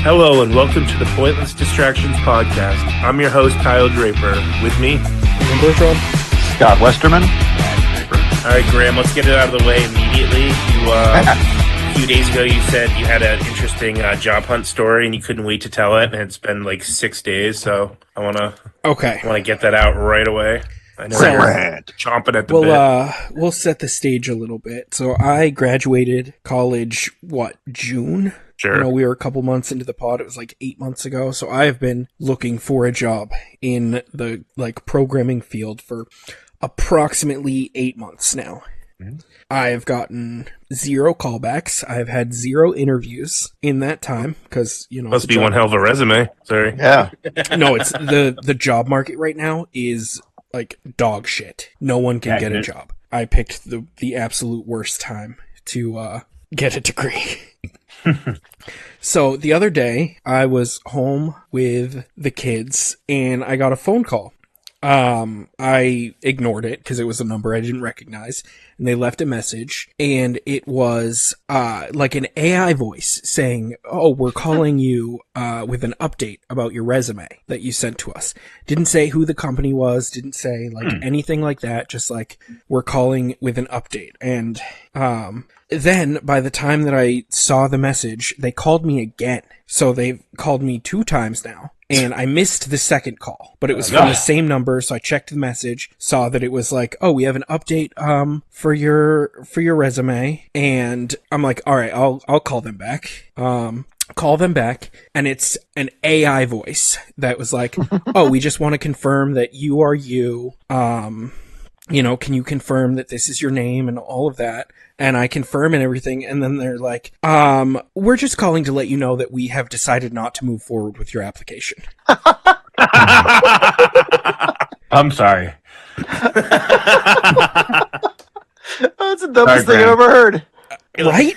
Hello and welcome to the Pointless Distractions Podcast. I'm your host, Kyle Draper. With me, Scott Westerman. All right, Graham, let's get it out of the way immediately. A few days ago, you said you had an interesting job hunt story and you couldn't wait to tell it, and it's been like 6 days, so I want to get that out right away. I know you're chomping at the bit. We'll set the stage a little bit. So I graduated college, June? Sure. We were a couple months into the pod. It was like 8 months ago. So I have been looking for a job in the programming field for approximately 8 months now. Mm-hmm. I've gotten 0 callbacks. I've had 0 interviews in that time because, must be one hell of a resume. Sorry. Yeah. No, it's the job market right now is like dog shit. No one can get a job. I picked the absolute worst time to get a degree. So the other day I was home with the kids and I got a phone call. I ignored it because it was a number I didn't recognize, and they left a message, and it was like an AI voice saying, "Oh, we're calling you with an update about your resume that you sent to us." Didn't say who the company was, didn't say anything like that, just like, "We're calling with an update." And then by the time that I saw the message, they called me again. So they've called me 2 times now. And I missed the second call, but it was from the same number. So I checked the message, saw that it was like, "Oh, we have an update for your resume." And I'm like, "All right, I'll call them back." Call them back, and it's an AI voice that was like, "Oh, we just want to confirm that you are you. Can you confirm that this is your name and all of that?" And I confirm and everything, and then they're like, "We're just calling to let you know that we have decided not to move forward with your application." I'm sorry. That's the dumbest thing I've ever heard. Right?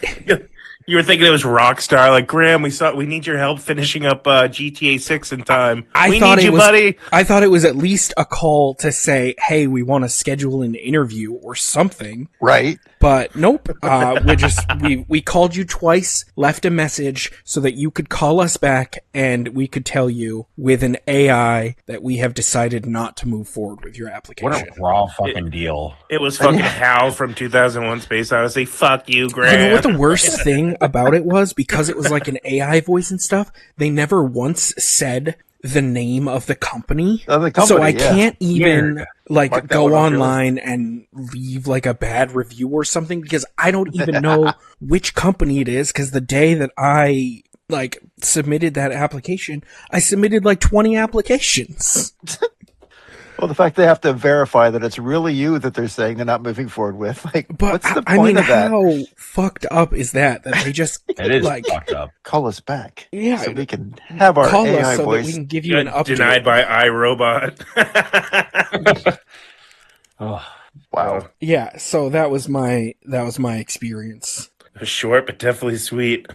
You were thinking it was Rockstar, like, "Graham, we need your help finishing up GTA 6 in time. We need you, buddy." I thought it was at least a call to say, "Hey, we want to schedule an interview or something." Right. But nope. We called you twice, left a message so that you could call us back, and we could tell you with an AI that we have decided not to move forward with your application. What a raw fucking deal. It was fucking Hal from 2001 Space Odyssey. Fuck you, Graham. You know what the worst thing about it was? Because it was like an AI voice and stuff, they never once said the name of the company. So I can't even go online and leave like a bad review or something because I don't even know which company it is, because the day that I submitted that application, I submitted 20 applications. Well, the fact they have to verify that it's really you that they're saying they're not moving forward with. But what's the point of that? How fucked up is that they just it is fucked up. Call us back, so we can have our call AI us so voice. that we can give you an update. Denied by iRobot. Oh, wow. Yeah, so that was my experience. Short, but definitely sweet.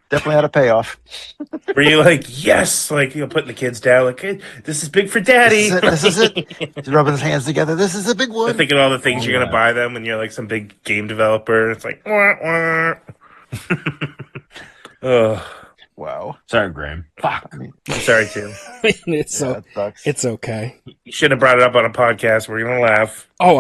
Definitely had a payoff. Were you yes? Putting the kids down, "Hey, this is big for daddy. This is it. He's rubbing his hands together. This is a big one. I'm thinking all the things you're going to buy them when you're some big game developer. And it's like, wah, wah. Ugh. Wow. Sorry, Graham. Fuck. I'm sorry, too. It's okay. You shouldn't have brought it up on a podcast. We're going to laugh. Oh,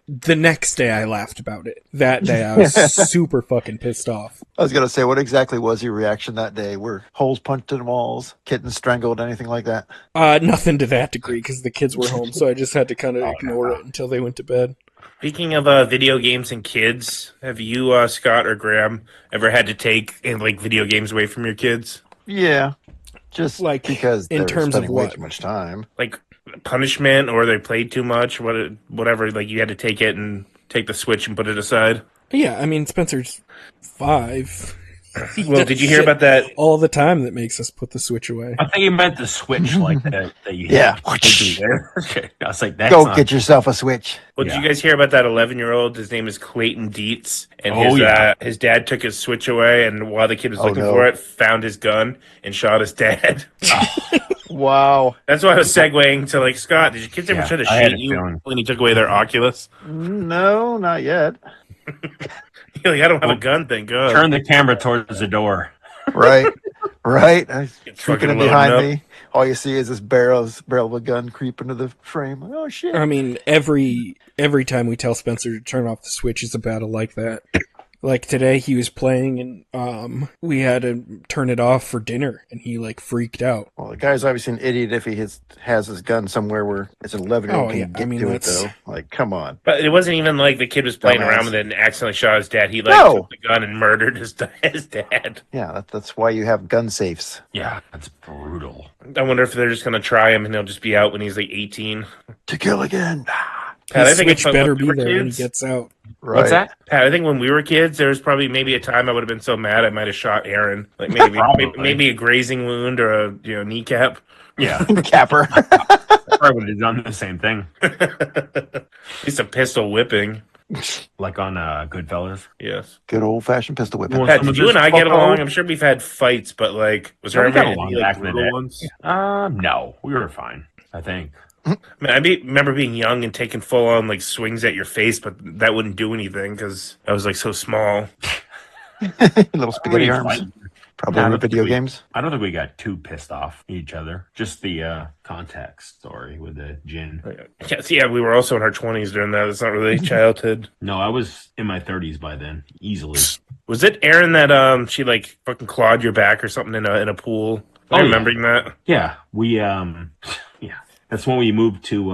the next day I laughed about it. That day I was super fucking pissed off. I was going to say, what exactly was your reaction that day? Were holes punched in walls, kittens strangled, anything like that? Nothing to that degree because the kids were home, so I just had to kind of ignore it until they went to bed. Speaking of video games and kids, have you, Scott or Graham, ever had to take video games away from your kids? Yeah, just because in terms of way too much time, punishment, or they played too much, whatever. You had to take it and take the Switch and put it aside. Yeah, I mean Spencer's 5. Well, did you hear about that? All the time that makes us put the Switch away. I think he meant the Switch that you yeah. There. Okay. I was like, get yourself a Switch. Well, did you guys hear about that 11-year-old? His name is Clayton Dietz, and his dad took his Switch away, and while the kid was looking for it, found his gun and shot his dad. Wow. That's why I was segueing to Scott. Did your kids ever try to shoot you when you took away their Oculus? No, not yet. I don't have a gun, thank God. Turn the camera towards the door. Right. Right. It's Creeping fucking in loading behind up. me. All you see is this barrel of a gun creep into the frame. Like, oh shit. I mean, every time we tell Spencer to turn off the Switch is a battle like that. Like today, he was playing and we had to turn it off for dinner, and he like freaked out. Well, the guy's obviously an idiot if he has his gun somewhere where it's an 11-year-old Oh, can yeah, get I mean, to it, that's- though. Like, come on. But it wasn't even like the kid was playing Dumbass. around with it and accidentally shot his dad. He like No. took the gun and murdered his dad. Yeah, that's why you have gun safes. Yeah, that's brutal. I wonder if they're just gonna try him and he'll just be out when he's like 18. To kill again. Pat, His I think Switch if better we be were there when he kids- gets out. Right. What's that? Pat, I think when we were kids, there was probably maybe a time I would have been so mad I might have shot Aaron. Like maybe Probably. maybe a grazing wound or a kneecap. Yeah, Capper. I would have done the same thing, At least a pistol whipping. like on Goodfellas. Yes. Good old-fashioned pistol whipping. Well, Pat, some did of you this and I get fucko- along? I'm sure we've had fights, but like, was there Yeah, we ever got any along like back in the brutal day. ones? No, we were fine. I think. I mean, remember being young and taking full on like swings at your face, but that wouldn't do anything because I was like so small. Little spaghetti We arms. fight. Probably Yeah, I in don't think video we- games. I don't think we got too pissed off at each other. Just the context story with the gin. Yes, yeah, we were also in our 20s during that. It's not really childhood. No, I was in my 30s by then, easily. Was it Aaron that she like fucking clawed your back or something in a pool? Am I Oh, yeah. remembering that? Yeah, we yeah. That's when we moved to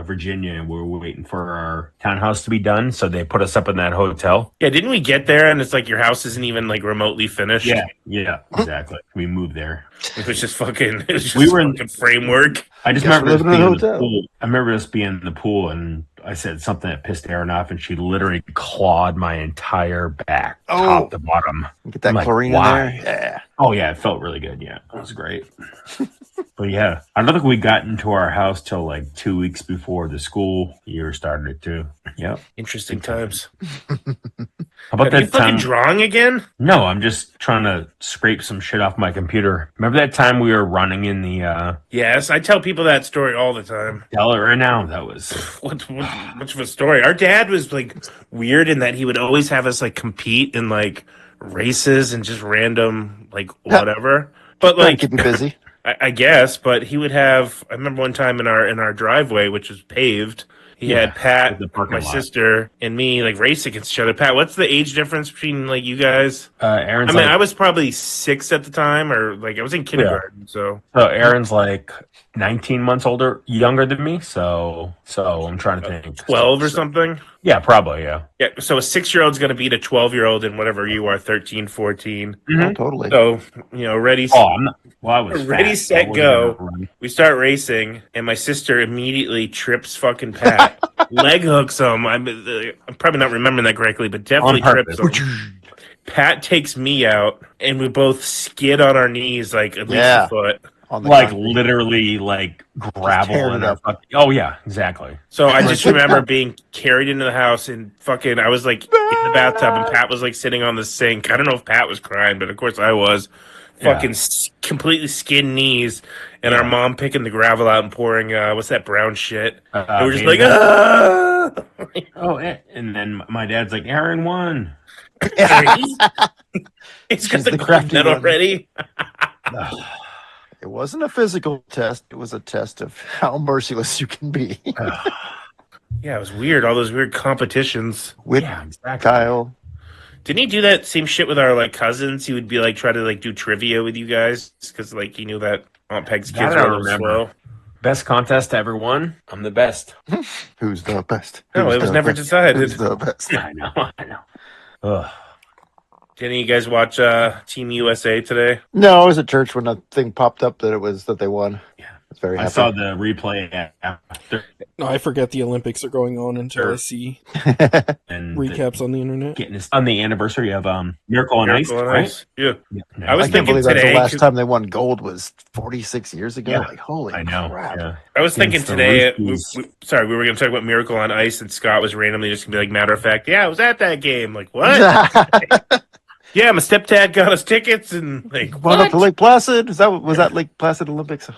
Virginia and we were waiting for our townhouse to be done, so they put us up in that hotel. Yeah, didn't we get there and it's like your house isn't even like remotely finished? Yeah, exactly. We moved there. It was just fucking. It was just We were in- fucking framework. I just Guess remember we're us living in being a in the hotel. pool. I remember us being in the pool, and I said something that pissed Erin off, and she literally clawed my entire back, top to bottom. Get that I'm like, chlorine why? in there. Yeah. Oh yeah, it felt really good. Yeah, it was great. But yeah, I don't think we got into our house till like 2 weeks before the school year started too. Yep. Interesting times. How about Are you that fucking time? drawing again? No, I'm just trying to scrape some shit off my computer. Remember that time we were running in the Yes, I tell people that story all the time. tell it right now? That was What much of a story? Our dad was like weird in that he would always have us like compete in like races and just random like whatever. But Like, like keep you busy. I guess, but he would have. I remember one time in our driveway, which was paved. He Yeah, had Pat, the parking my lot. sister, and me like race against each other. Pat, what's the age difference between like you guys? Aaron's I mean, like, I was probably 6 at the time, or like I was in kindergarten. So Aaron's like 19 months younger than me. So I'm trying to think. 12 or something. Yeah, probably. Yeah. Yeah. So a 6-year-old's going to beat a 12-year-old in whatever you are, 13, 14. Oh, totally. So ready. Oh, I'm not. Well, I was Ready, fat, set, I wasn't go. gonna run. We start racing, and my sister immediately trips fucking Pat, leg hooks him. I'm probably not remembering that correctly, but definitely On trips purpose. him. Pat takes me out, and we both skid on our knees like at least Yeah. a foot. On the Like concrete. literally, like gravel tearing in it our up. fucking. Oh yeah, exactly. So I just remember being carried into the house, and fucking, I was like in the bathtub, and Pat was like sitting on the sink. I don't know if Pat was crying, but of course I was. Yeah. Fucking completely skin knees, and our mom picking the gravel out and pouring what's that brown shit? And we're just like, vinegar. ah! Oh, and then my dad's like, Aaron won. He's got She's the the gold crafty medal one. already. It wasn't a physical test. It was a test of how merciless you can be. Yeah, it was weird. All those weird competitions. With Yeah, exactly. Kyle. Didn't he do that same shit with our like cousins? He would be like try to like do trivia with you guys because like he knew that Aunt Peg's That kids I were a little remember. slow. Best contest to ever won. I'm the best. Who's the best? No, Who's it was the never best? decided. Who's the best? I know. Ugh. Did any of you guys watch Team USA today? No, I was at church when the thing popped up that they won. Yeah. I was very I happy. saw the replay after No, I forget the Olympics are going on until Sure. I see and recaps on the internet. getting this on the anniversary of Miracle on Ice, Miracle on right? Ice. Yeah. Yeah. I was I can't thinking believe that's today, the last 'cause- time they won gold was 46 years ago. Yeah. Like, holy I know. crap. Yeah. I was thinking Against the today. Roosters. Sorry, we were going to talk about Miracle on Ice, and Scott was randomly just going to be like, matter of fact, yeah, I was at that game. Like, what? Yeah, my stepdad got us tickets and like Going up to what? Lake Placid. Was that Lake Placid Olympics?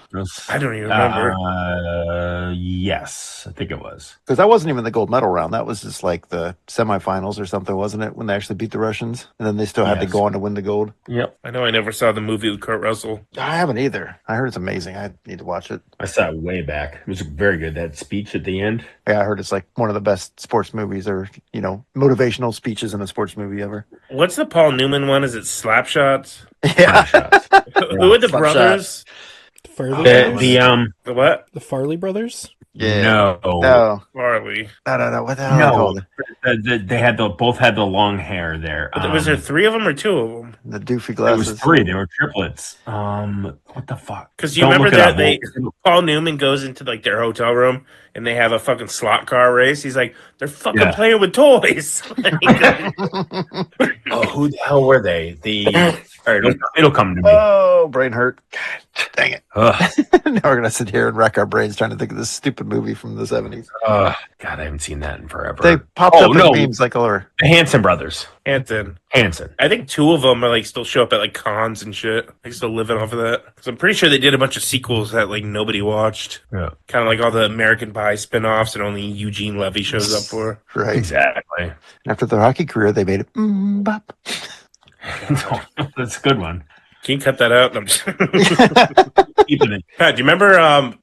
I don't even remember. Yes, I think it was. Because that wasn't even the gold medal round. That was just like the semifinals or something, wasn't it? When they actually beat the Russians, and then they still had to Yes. go on to win the gold. Yep. I know I never saw the movie with Kurt Russell. I haven't either. I heard it's amazing. I need to watch it. I saw it way back. It was very good. That speech at the end. Yeah, I heard it's like one of the best sports movies, or motivational speeches in a sports movie ever. What's the Paul Newman one? Is it Slapshots? Yeah. Shots. Who are the Slapshot. brothers? The Farley The brothers? The what? The Farley brothers? Yeah. No. No. Farley. No. What the hell? are they called? They had both had the long hair there. Was there 3 of them or 2 of them? The doofy It glasses. was 3. They were triplets. What the fuck? Because you Don't remember look it that up. Paul Newman goes into like their hotel room and they have a fucking slot car race. He's like, they're fucking Yeah. playing with toys. Oh, who the hell were they? All right, it'll come to me. Oh, brain hurt. God, dang it. Ugh. Now we're going to sit here and rack our brains trying to think of this stupid movie from the 70s. God, I haven't seen that in forever. They popped Oh, up no. in memes like all over. The Hanson brothers. Hanson. Hanson. I think 2 of them are like still show up at like cons and shit. Like still living off of that. So I'm pretty sure they did a bunch of sequels that like nobody watched. Yeah. Kind of like all the American Pie spin-offs that only Eugene Levy shows up for. Right. Exactly. After their hockey career, they made it. Bop. That's a good one. Can you cut that out? No, I'm just- Keeping it. Pat, do you remember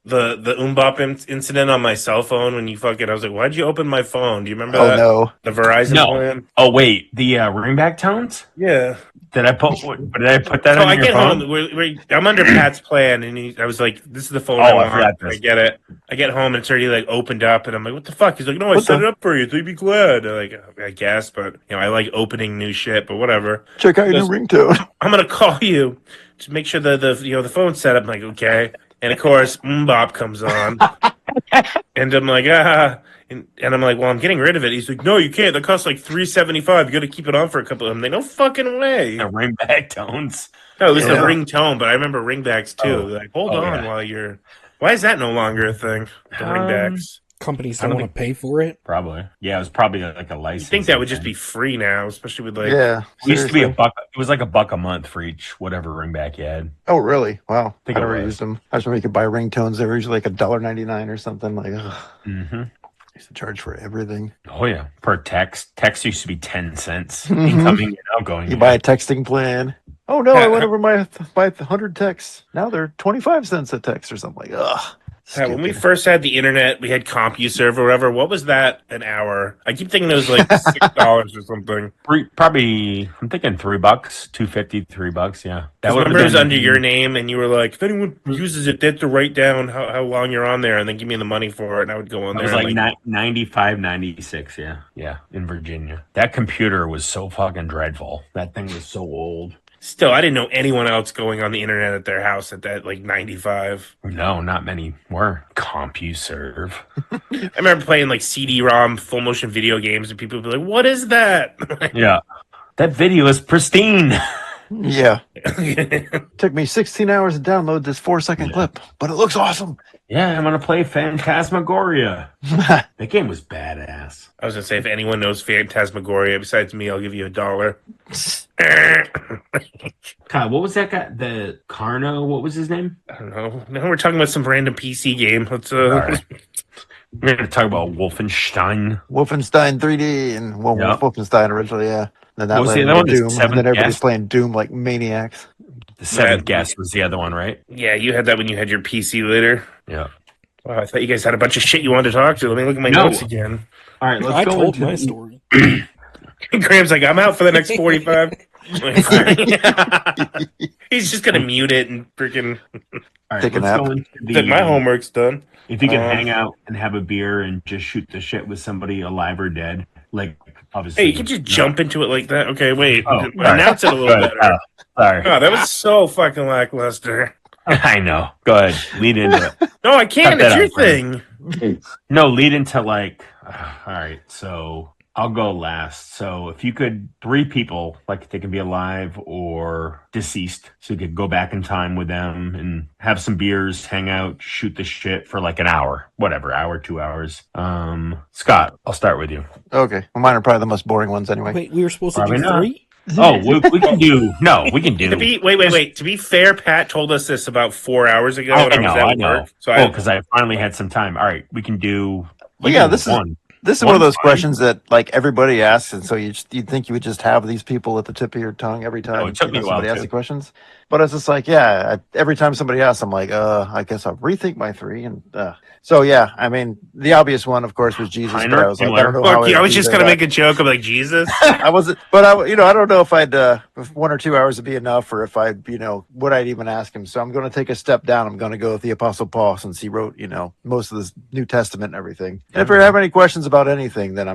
the Umbop incident on my cell phone when you fucking? I was like, why'd you open my phone? Do you remember Oh, that? no. The Verizon No. plan? Oh wait, the ringback tones. Yeah. Did I put that So on I your get phone? home. I'm under Pat's plan, and I was like, "This is the phone Oh, I I want." forgot this. I get it. I get home and it's already like opened up, and I'm like, "What the fuck?" He's like, "No, I What set the- it up for you. So you'd be glad." I'm like, I guess, but I like opening new shit, but whatever. Check out your new ringtone. I'm gonna call you to make sure the phone's set up. I'm like, okay, and of course, Mbop comes on, and I'm like, And I'm like, well, I'm getting rid of it. He's like, no, you can't. That costs like $375. You got to keep it on for a couple. I'm like, no fucking way. The ringback tones. No, it was the Yeah. ringtone, but I remember ringbacks too. Oh. Like, hold Oh, on yeah. while you're. Why is that no longer a thing? The ringbacks. Companies I don't don't want to pay for it. Probably. Yeah, it was probably like a You license. think that would just be free now, especially with like. Yeah. It used to be seriously. $1. It was like $1 a month for each whatever ringback you had. Oh, really? Wow. I Think it never was. used them. I just remember you could buy ringtones. They were usually like $1.99 or something. Like, ugh. Mm-hmm. I used to charge for everything. Oh yeah, per text. Text used to be 10 cents incoming and outgoing. You buy a texting plan. Oh, no, I went over my 100 texts. Now they're 25 cents a text or something. Like, ugh. Yeah, when we Stupid. first had the internet, we had CompuServe or whatever. What was that an hour? I keep thinking it was like $6 or something. Probably. I'm thinking $3, $2.50, $3. Yeah, That would've remember it was been- under your name, and you were like, if anyone uses it, they have to write down how long you're on there, and then give me the money for it, and I would go on It there. was and, like 95, 96. Yeah, in Virginia. That computer was so fucking dreadful. That thing was so old. Still, I didn't know anyone else going on the internet at their house at that like 95. No, not many were. CompuServe. I remember playing like CD-ROM full motion video games, and people would be like, "What is that?" Yeah, that video is pristine. Yeah. Took me 16 hours to download this 4-second clip, but it looks awesome. Yeah, I'm gonna play Phantasmagoria. That game was badass. I was gonna say, if anyone knows Phantasmagoria besides me, I'll give you $1. Kyle, what was that guy? The Carno? What was his name? I don't know. Now we're talking about some random PC game. Let's Alright. We're gonna talk about Wolfenstein. Wolfenstein 3D and Yep. Wolfenstein originally, yeah. And then that What was led the into other one? The Doom. And Seventh then everybody's Guest? playing Doom like maniacs. The Seventh Guest was the other one, right? yeah, you had that when you had your PC later. Yeah. Wow, I thought you guys had a bunch of shit you wanted to talk to. Let me look at my No. notes again. All right, let's I go told into my the- story. Graham's like, I'm out for the next 45. He's just gonna mute it and freaking. All right, Take a let's nap. go into the, My homework's done. If you can Um, hang out and have a beer and just shoot the shit with somebody alive or dead, like obviously. Hey, you can just jump into it like that. Okay, wait. Oh, Announce it a little Good. better. Sorry, Oh, that was so fucking lackluster. I know. Go ahead, lead into it. No, I can't. Cut It's that your out, Graham. thing. No, lead into like. All right, so I'll go last. So if you could, 3 people, like they can be alive or deceased, so you could go back in time with them and have some beers, hang out, shoot the shit for like an hour, whatever, hour, 2 hours. Scott, I'll start with you. Okay. Well, mine are probably the most boring ones anyway. Wait, we were supposed to Probably do not. 3? Oh, we can do. No, we can do. Wait. To be fair, Pat told us this about 4 hours ago when I was I at know. work. So Because I finally had some time. All right, we can do. Well, yeah, this one. This is one of those questions that like everybody asks, and so you'd think you would just have these people at the tip of your tongue every time it took me a while somebody asks too. the questions. But it's just like, every time somebody asks, I'm like, I guess I'll rethink my three. And so yeah, I mean, the obvious one, of course, was Jesus. But I was like, I don't know how I was I'd just do gonna that. make a joke. I'm like Jesus. I wasn't, but I don't know if if 1 or 2 hours would be enough, or if would I'd even ask him. So I'm going to take a step down. I'm going to go with the Apostle Paul, since he wrote, most of the New Testament and everything. And if you have any questions about anything, then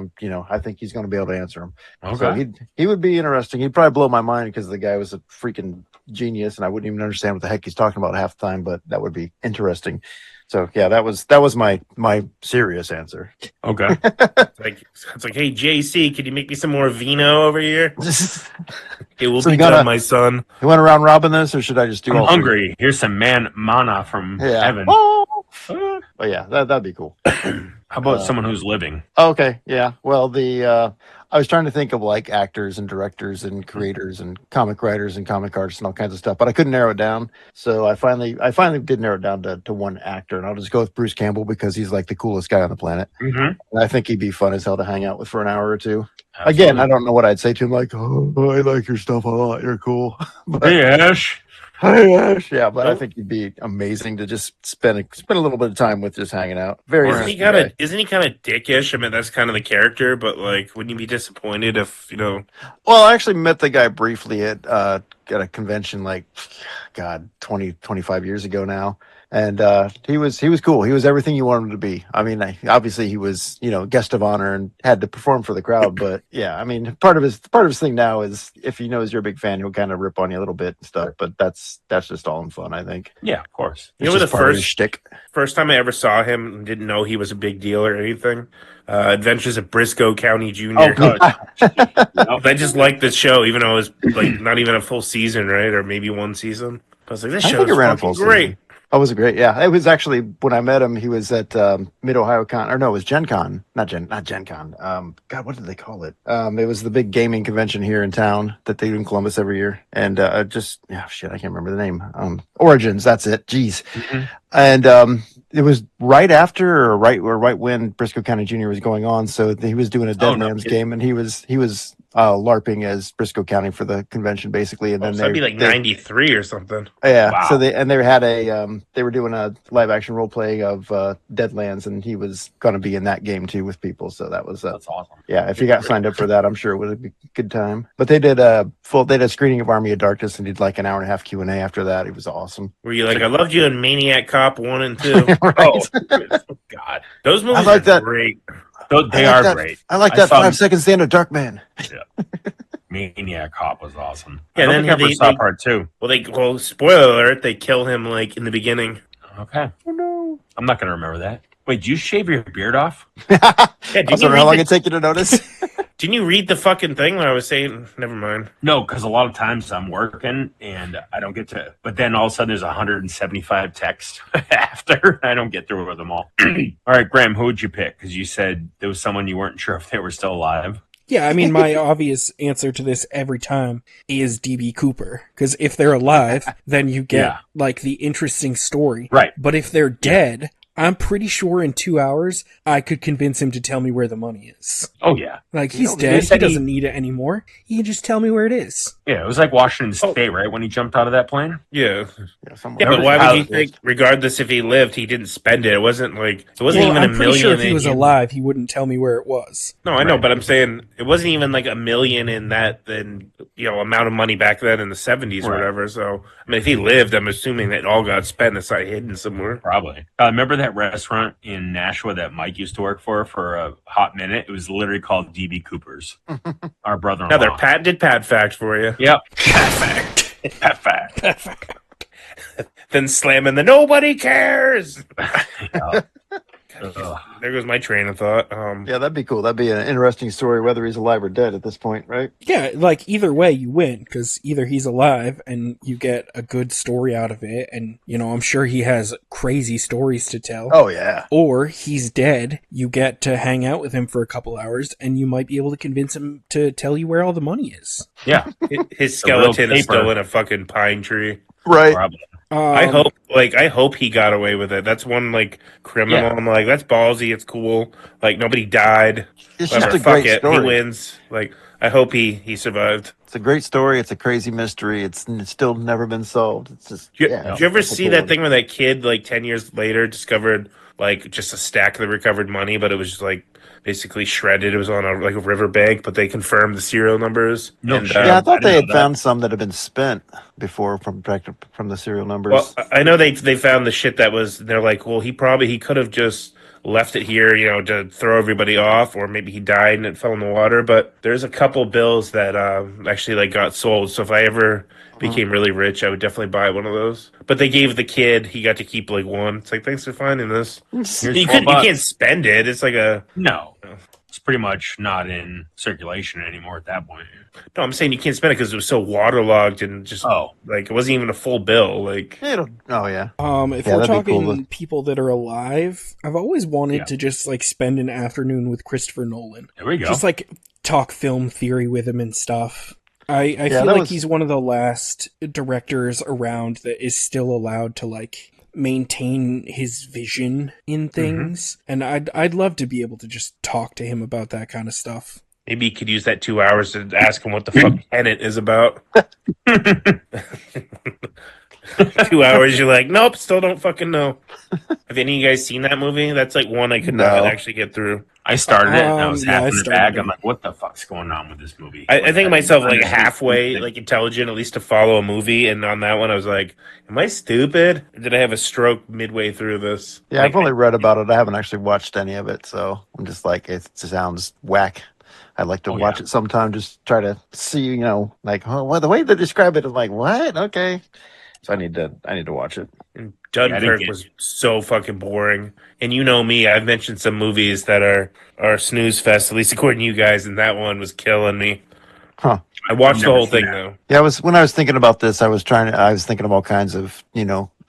I think he's going to be able to answer them. Okay. So he would be interesting. He'd probably blow my mind because the guy was a freaking genius, and I wouldn't even understand what the heck he's talking about half the time. But that would be interesting. So yeah, that was my serious answer. Okay. It's like, hey JC, can you make me some more vino over here? It will So be you gotta- done, my son. You want to round robin this, or should I just do I'm all three? hungry. Here's some mana from Yeah. heaven. Oh yeah, that'd be cool. How about someone who's living? Okay, yeah. Well, I was trying to think of like actors and directors and creators and comic writers and comic artists and all kinds of stuff, but I couldn't narrow it down. So I finally did narrow it down to one actor, and I'll just go with Bruce Campbell because he's like the coolest guy on the planet. Mm-hmm. And I think he'd be fun as hell to hang out with for an hour or two. Again, I don't know what I'd say to him, like, "Oh, I like your stuff a lot. You're cool." But, Hey Ash. Hi, Ash. Yeah, but I think he'd be amazing to just spend a little bit of time with, just hanging out. Very Isn't he kind of dickish? I mean, that's kind of the character, but like, wouldn't you be disappointed if Well, I actually met the guy briefly at a convention, like, God, 20, 25 years ago now. And he was cool. He was everything you wanted him to be. I mean, obviously he was, guest of honor and had to perform for the crowd. But yeah, I mean, part of his thing now is if he knows you're a big fan, he'll kind of rip on you a little bit and stuff. But that's just all in fun, I think. Yeah, of course. You know, It's just the part of his shtick. first time I ever saw him, and didn't know he was a big deal or anything. Adventures of Briscoe County Jr. Oh God. I just liked this show, even though it was like not even a full season, right, or maybe one season. I was like, this I show think it is ran a fucking full great. season. Oh, was it great? Yeah, it was actually when I met him. He was at Mid Ohio Con, or no, it was Gen Con, not Gen Con. God, what did they call it? It was the big gaming convention here in town that they do in Columbus every year, and I can't remember the name. Origins, that's it. Jeez, and it was right after or right when Briscoe County Jr. was going on, so he was doing a Deadlands game, and he was LARPing as Briscoe County for the convention, basically, and then So that'd be like 93 or something. Yeah. Wow. So they had they were doing a live action role play of Deadlands, and he was going to be in that game too with people. So that was That's awesome. yeah. If you got signed up for that, I'm sure it would be a good time. But they did a screening of Army of Darkness and did like an hour and a half Q&A after that. It was awesome. Were you like, I loved you in Maniac Cop 1 and 2? Right. Oh God. Those movies like are that. great. They I like are that. great. I like I that saw 5 Second Stand of Dark Man. Maniac Cop was awesome. Yeah, I don't then think I ever they- saw they- part 2. Well, spoiler alert, they kill him like in the beginning. Okay. Oh no. I'm not gonna remember that. Wait, did you shave your beard off? Yeah, I was wondering how long it'd take you to notice. Didn't you read the fucking thing when I was saying? Never mind. No, because a lot of times I'm working and I don't get to. But then all of a sudden there's 175 texts after. I don't get through with them all. All right, Graham, who would you pick? Because you said there was someone you weren't sure if they were still alive. Yeah, I mean, my obvious answer to this every time is DB Cooper. Because if they're alive, then you get, Yeah. like, the interesting story. Right. But if they're dead, I'm pretty sure in 2 hours, I could convince him to tell me where the money is. Oh, yeah. Like, he's they dead. He said doesn't need it anymore. He can just tell me where it is. Yeah, it was like Washington State, right? When he jumped out of that plane? Yeah. Yeah, somewhere. Yeah, but Remember why how- would you think, regardless if he lived, he didn't spend it? It wasn't Well, even I'm a pretty million. sure if he was in- alive, he wouldn't tell me where it was. No, I know, Right. but I'm saying it wasn't even like a million in that amount of money back then in the 70s or Right. whatever. So I mean, if he lived, I'm assuming that it all got spent. It's not hidden somewhere. Probably. Remember that restaurant in Nashua that Mike used to work for a hot minute? It was literally called DB Cooper's. Our brother-in-law. Another pad fact for you. Yep. Pat fact. Then slamming the nobody cares. Yeah. Ugh. There goes my train of thought. Yeah, that'd be cool. That'd be an interesting story, whether he's alive or dead at this point, right? Yeah, like either way you win, because either he's alive and you get a good story out of it, and I'm sure he has crazy stories to tell. Oh yeah. Or he's dead, you get to hang out with him for a couple hours, and you might be able to convince him to tell you where all the money is. Yeah, His The real skeleton is paper. still in a fucking pine tree. Right. probably. I hope he got away with it. That's one criminal. Yeah. I'm like, that's ballsy. It's cool. Nobody died. It's Whatever, just a fuck great it. He story. wins. I hope he survived. It's a great story. It's a crazy mystery. It's still never been solved. It's just Did you ever it's a see cool that one. thing where that kid 10 years later discovered just a stack of the recovered money, but it was just basically shredded. It was on a riverbank, but they confirmed the serial numbers. No and, shit. Yeah, I I thought didn't they know had that. found some that had been spent before from the serial numbers. Well, I know they found the shit that was. They're like, well, he could have just left it here, to throw everybody off, or maybe he died and it fell in the water. But there's a couple bills that actually got sold. So if I ever became really rich, I would definitely buy one of those. But they gave the kid, he got to keep one. It's like, thanks for finding this. Here's You 12 can't bucks. spend it. It's like a No, it's pretty much not in circulation anymore at that point. no. I'm saying you can't spend it because it was so waterlogged and just Oh, it wasn't even a full bill. Oh yeah. If Yeah, we're that'd be talking cool. people that are alive, I've always wanted Yeah. to just spend an afternoon with Christopher Nolan. there we go. Just talk film theory with him and stuff. I feel that like was- he's one of the last directors around that is still allowed to maintain his vision in things, and I'd love to be able to just talk to him about that kind of stuff. Maybe you could use that 2 hours to ask him what the fuck Tenet is about. 2 hours, you're like, nope, still don't fucking know. Have any of you guys seen that movie? That's one I could not No. actually get through. I started it and I was yeah, half I in the started bag. it. I'm like, what the fuck's going on with this movie? I think myself halfway Like, intelligent, at least to follow a movie, and on that one I was like, am I stupid? Or did I have a stroke midway through this? Yeah, I've only read about it. I haven't actually watched any of it, so I'm just it sounds whack. I'd like to watch it sometime, just try to see, the way they describe it is what? Okay. So I need to watch it. And Yeah, I didn't Dunkirk get was so fucking boring. And you know me, I've mentioned some movies that are snooze fest, at least according to you guys, and that one was killing me. Huh. I watched the Never whole seen thing that. though. Yeah, when I was thinking about this, I was thinking of all kinds of,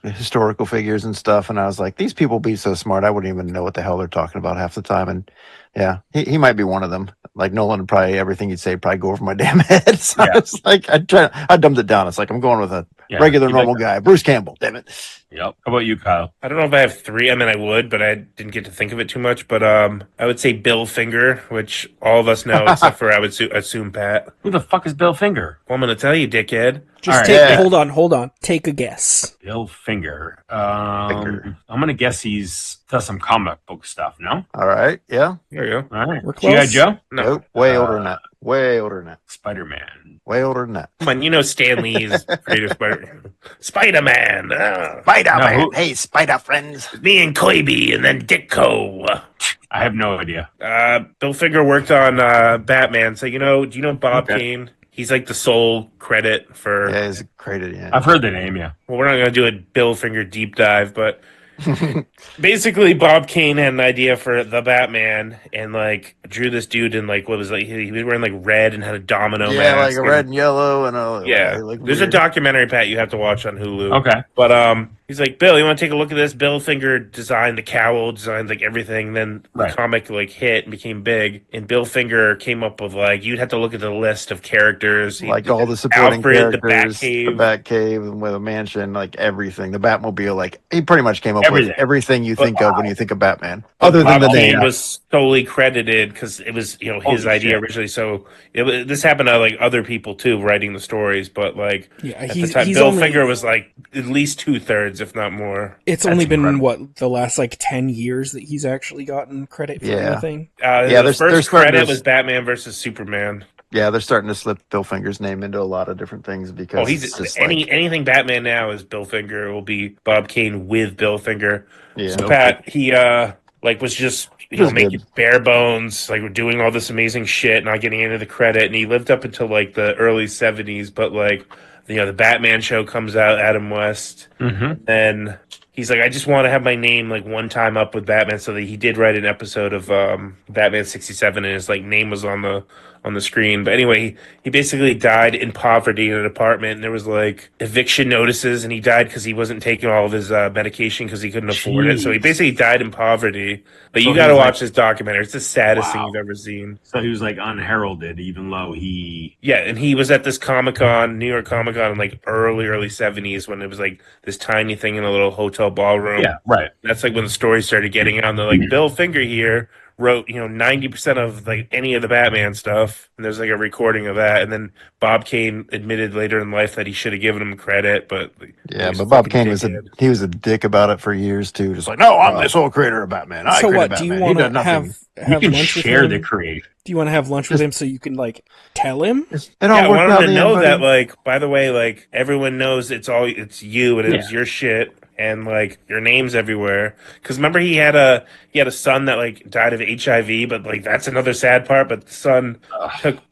historical figures and stuff, and I was like, these people be so smart, I wouldn't even know what the hell they're talking about half the time. And yeah, he might be one of them. Like Nolan, probably everything he'd say probably go over my damn head. So Yeah. I was like, I dumbed it down. It's like I'm going with a Yeah, regular keep normal it- guy, Bruce Campbell. Damn it. Yep. How about you, Kyle? I don't know if I have three. I mean, I would, but I didn't get to think of it too much. But I would say Bill Finger, which all of us know, except for I would assume Pat. Who the fuck is Bill Finger? Well, I'm going to tell you, dickhead. Just All right. take. Yeah. Hold on. Take a guess. Bill Finger. Finger. I'm gonna guess he's does some comic book stuff. No. All right. Yeah. There you go. All right. We're G.I. close. Joe. No, Nope. Way older than that. Way older than that. Spider-Man. Way older than that. come on, you know Stan Lee's creative Spider-Man. Spider No, Man. who- Hey, Spider friends. Me and Kobe, and then Ditko. I have no idea. Bill Finger worked on Batman. So do you know Bob Okay. Kane? He's like the sole credit for. Yeah, he's created. Yeah. I've heard the name. Yeah. Well, we're not going to do a Bill Finger deep dive, but basically, Bob Kane had an idea for the Batman and drew this dude in what was he was wearing red and had a domino Yeah, mask. like a red and yellow and a Yeah, like there's a weird. documentary, Pat, you have to watch on Hulu. Okay. But he's like, Bill, you want to take a look at this? Bill Finger designed the cowl, designed everything. Then the Right. comic hit and became big. And Bill Finger came up with you'd have to look at the list of characters. He- Like all the supporting Alfred, the characters, Batcave. the Batcave with a mansion, everything. The Batmobile, he pretty much came up Everything. with everything you But- think of when you think of Batman, other than Bob the Kane name. was solely credited because it was his Holy idea shit. originally. So this happened to other people too, writing the stories. But Yeah, at the he's time, he's Bill only. Finger was at least 2/3, if not more. It's That's only been incredible. the last 10 years that he's actually gotten credit for Yeah. anything. Yeah, The they're first starting credit to- was Batman versus Superman. Yeah, they're starting to slip Bill Finger's name into a lot of different things because Oh, it's he's just anything Batman now is Bill Finger. It will be Bob Kane with Bill Finger. yeah. So Pat, he was just was making good. bare bones, doing all this amazing shit, not getting any of the credit, and he lived up until the early '70s. But the Batman show comes out, Adam West, Mm-hmm. then he's like, I just want to have my name like one time up with Batman, so that he did write an episode of Batman 67, and his like name was on the screen. But anyway, he basically died in poverty in an apartment, and there was like eviction notices, and he died because he wasn't taking all of his medication because he couldn't afford it. So he Jeez. basically died in poverty. But So you he got to was, watch like- this documentary. It's the saddest thing Wow. you've ever seen. So he was like unheralded, even though he. Yeah, and he was at this Comic Con, New York Comic Con, in like early 70s, when it was like this tiny thing in a little hotel ballroom. Yeah, right. That's like when the story started getting out. And they're like, Bill Finger here wrote, 90% of like any of the Batman stuff. And there's like a recording of that. And then Bob Kane admitted later in life that he should have given him credit, but Yeah, he's but a Bob fucking Kane was dickhead. a dick about it for years too. Just like, no, I'm the sole creator of Batman. I So created what? Do you Batman. He want did to nothing. You have can lunch with share him? the creation. Do you want to have lunch with him so you can like tell him? It Yeah, all I worked want out him in to the know end, that, buddy. like, by the way, like, everyone knows it's you and it's Yeah. your shit, and like your name's everywhere. Because remember, he had a son that like died of HIV, but like that's another sad part. But the son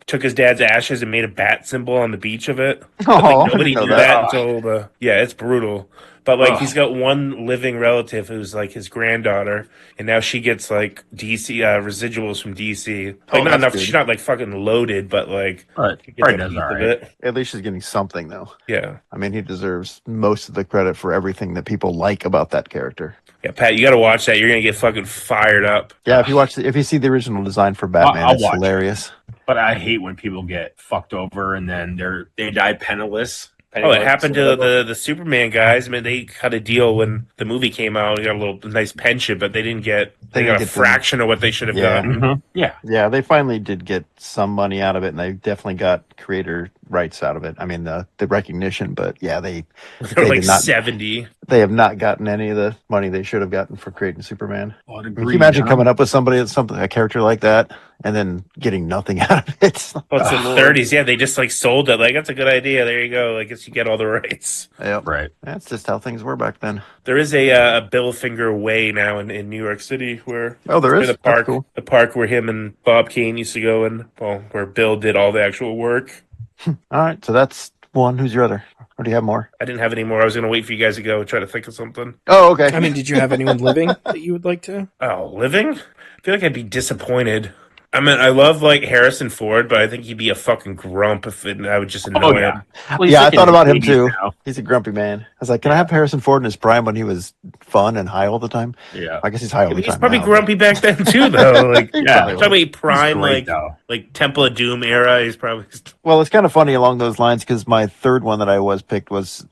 took his dad's ashes and made a bat symbol on the beach of it. But, Oh, I like, nobody didn't know knew that. that until it's brutal. But like Ugh. he's got one living relative who's like his granddaughter, and now she gets like DC residuals from DC. Like Oh, not that's enough. good. She's not like fucking loaded, but like But she gets probably a does piece all of right. it. At least she's getting something though. Yeah. I mean, he deserves most of the credit for everything that people like about that character. Yeah, Pat, you got to watch that. You're gonna get fucking fired up. Yeah, if you see the original design for Batman, I'll it's watch it. hilarious. But I hate when people get fucked over and then they die penniless. Oh, it happened to the Superman guys. I mean, they cut a deal when the movie came out. They got a little nice pension, but they didn't get. They got a fraction of what they should have Yeah. gotten. Mhm. Yeah. Yeah, they finally did get some money out of it, and they definitely got creator rights out of it. I mean, the recognition, but yeah, They were They like did not- 70. they have not gotten any of the money they should have gotten for creating Superman. Well, Can you imagine coming up with a character like that, and then getting nothing out of it? Well, it's the Oh, Lord. 30s. Yeah, they just like sold it. Like that's a good idea. There you go. I guess you get all the rights. Yep. Right. That's just how things were back then. There is a Bill Finger Way now in New York City where Oh, there where is? the That's park, cool. the park where him and Bob Kane used to go, and where Bill did all the actual work. All right, so that's one. Who's your other? Or do you have more? I didn't have any more. I was gonna wait for you guys to go and try to think of something. Oh, okay. I mean, did you have anyone living that you would like to? Oh, living? I feel like I'd be disappointed. I mean, I love like Harrison Ford, but I think he'd be a fucking grump I would just annoy Oh, him. yeah. Well, he's Yeah, I like in thought his about him 80s too. now. He's a grumpy man. I was like, can I have Harrison Ford in his prime when he was fun and high all the time? Yeah. I guess he's high all the He's time. probably now, grumpy back then too, though. Like, He Yeah. probably talking was. about prime, He's great, like though. Temple of Doom era. He's probably Well, it's kind of funny along those lines because my third one that I picked was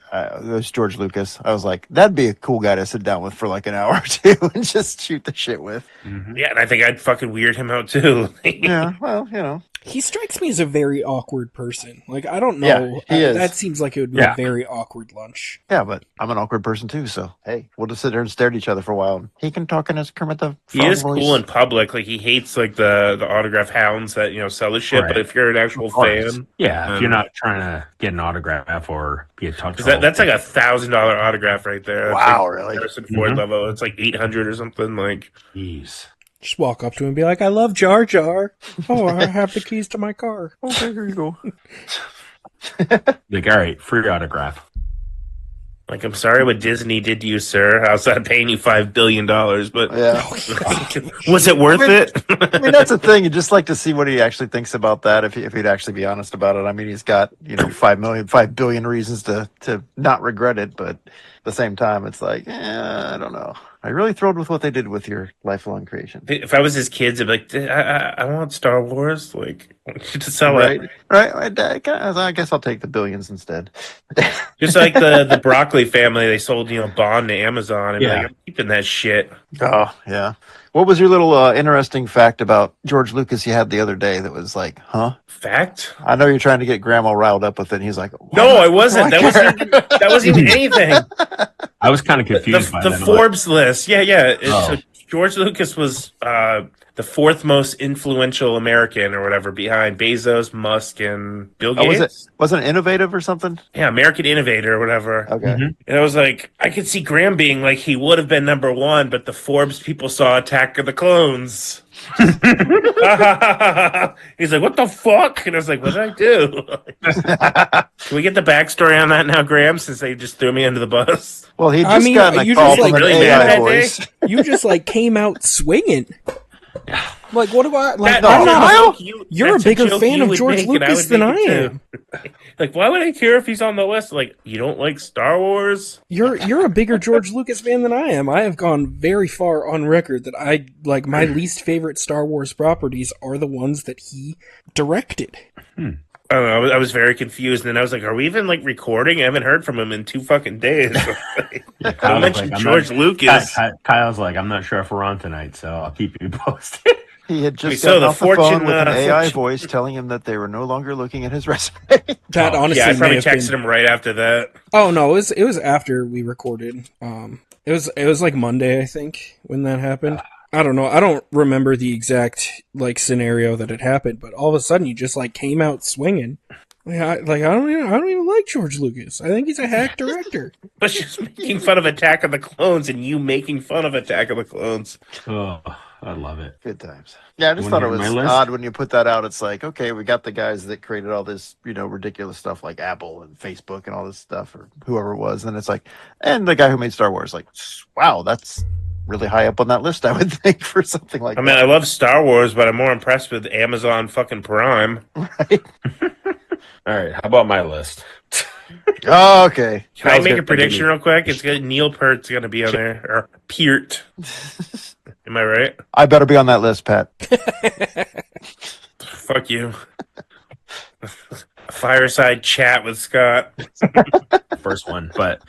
George Lucas. I was like, that'd be a cool guy to sit down with for like an hour or two and just shoot the shit with. Mhm. yeah, and I think I'd fucking weird him out too. Yeah, well, you know. He strikes me as a very awkward person. Like, I don't know. Yeah, he is. That seems like it would be Yeah. a very awkward lunch. Yeah, but I'm an awkward person too, so hey, we'll just sit there and stare at each other for a while. He can talk in his Kermit the He Frog is voice. cool in public. Like he hates like the autograph hounds that sell the shit. Right. But if you're an actual Of course. fan, Yeah, if you're not trying to get an autograph or be a touch. 'cause that's like $1,000 autograph right there. That's Wow, like really? Harrison Ford Mhm. level. It's like 800 or something. Like Jeez. Just walk up to him and be like, I love Jar Jar. Oh, I have the keys to my car. Okay, here you go. Like, all right, free autograph. I'm sorry what Disney did to you, sir. Outside of paying you $5 billion, but Yeah. was it worth it? I mean, that's the thing. You'd just like to see what he actually thinks about that. If he'd actually be honest about it. I mean, he's got 5 billion reasons to not regret it, but at the same time, it's like, I don't know. I really thrilled with what they did with your lifelong creation. If I was his kids, I'd be like, I want Star Wars. Like, I want you to sell Right, it. right. I guess I'll take the billions instead. Just like the Broccoli family, they sold Bond to Amazon, and Yeah. I'm keeping that shit. Oh yeah. What was your little interesting fact about George Lucas you had the other day that was like, huh? Fact? I know you're trying to get Grandma riled up with it. And he's like, No, I wasn't. why That wasn't even anything. I was kind of confused by The that. I'm Forbes list. Yeah. Oh. So George Lucas was the fourth most influential American or whatever behind Bezos, Musk, and Bill Oh, Gates. wasn't it innovative or something? Yeah, American innovator or whatever. Okay. Mm-hmm. And I was like, I could see Graham being like, he would have been number one, but the Forbes people saw Attack of the Clones. He's like, what the fuck? And I was like, what did I do? Can we get the backstory on that now, Graham, since they just threw me under the bus? Well, he I just mean, got a you call just, from like, an really mad AI that voice. You just like came out swinging. Like, what about like? That- I'm that's not. a joke you- You're a that's bigger joke fan you of would George make, and I Lucas would than I make it am. too. Like, why would I care if he's on the list? Like, you don't like Star Wars? You're a bigger George Lucas fan than I am. I have gone very far on record that I like my least favorite Star Wars properties are the ones that he directed. I don't know. I was very confused, and then I was like, "Are we even like recording? I haven't heard from him in 2 fucking days." Yeah, Don't Kyle's mention like, George Lucas. Kyle's like, I'm not sure if we're on tonight, so I'll keep you posted. He had just So gotten the off the phone fortune, with an AI fortune- voice telling him that they were no longer looking at his resume. That Oh, honestly Yeah, I may probably have texted been. him right after that. Oh no, it was after we recorded. It was like Monday, I think, when that happened. I don't know. I don't remember the exact like scenario that had happened, but all of a sudden you just like came out swinging. I don't even like George Lucas. I think he's a hack director. But just making fun of Attack of the Clones and you making fun of Attack of the Clones. Oh, I love it. Good times. Yeah, I just Wanna thought it hear was my list? odd when you put that out. It's like, okay, we got the guys that created all this, ridiculous stuff like Apple and Facebook and all this stuff, or whoever it was. And it's like, and the guy who made Star Wars, like, wow, that's really high up on that list, I would think, for something like I mean, I that. love Star Wars, but I'm more impressed with Amazon fucking Prime. Right? All right, how about my list? Oh, okay. Can I Kyle's make gonna a prediction give me- real quick? It's good. Neil Peart's going to be on there, or Peart. Am I right? I better be on that list, Pat. Fuck you. Fireside chat with Scott. First one, but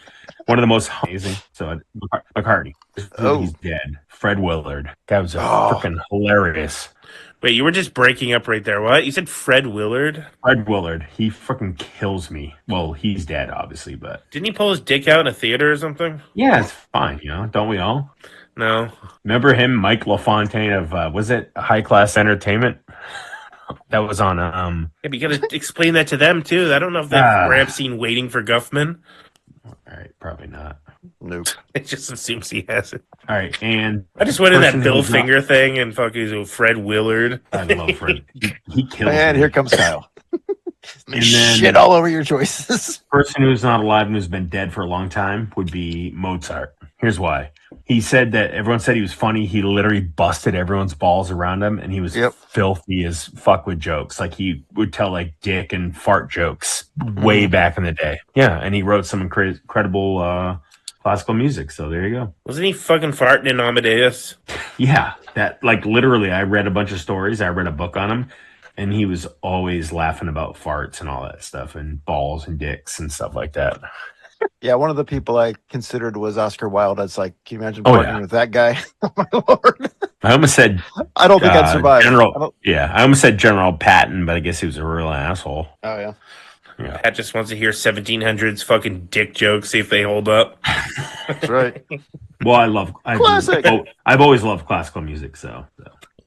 one of the most amazing. So McCartney, Oh. he's dead. Fred Willard, that was Oh. freaking hilarious. Wait, you were just breaking up right there. What? You said Fred Willard? Fred Willard, he freaking kills me. Well, he's dead, obviously, but Didn't he pull his dick out in a theater or something? yeah, it's fine. Don't we all? No. Remember him, Mike LaFontaine of was it High Class Entertainment? That was on Yeah, but you gotta explain that to them too. I don't know if they've grab seen Waiting for Guffman. all right, probably not. Nope. It just assumes he has it. All right, and I just went in that person Bill who's not- Finger thing and fucking Fred Willard. I love Fred. He kills And me. here comes Kyle. And then- Shit all over your choices. Person who's not alive and who's been dead for a long time would be Mozart. Here's why. He said that everyone said he was funny. He literally busted everyone's balls around him, and he was Yep. filthy as fuck with jokes. Like he would tell like dick and fart jokes way back in the day. Yeah, and he wrote some incredible classical music. So there you go. Wasn't he fucking farting in Amadeus? Yeah, that like literally, I read a bunch of stories. I read a book on him, and he was always laughing about farts and all that stuff, and balls and dicks and stuff like that. Yeah, one of the people I considered was Oscar Wilde. It's like, can you imagine Oh, partnering yeah. with that guy? Oh my lord! I almost said I don't think I'd survive. I General. don't- Yeah, I almost said General Patton, but I guess he was a real asshole. Oh yeah. Yeah. Pat just wants to hear 1700s fucking dick jokes, see if they hold up. That's right. Well, Classic. I've always loved classical music, so.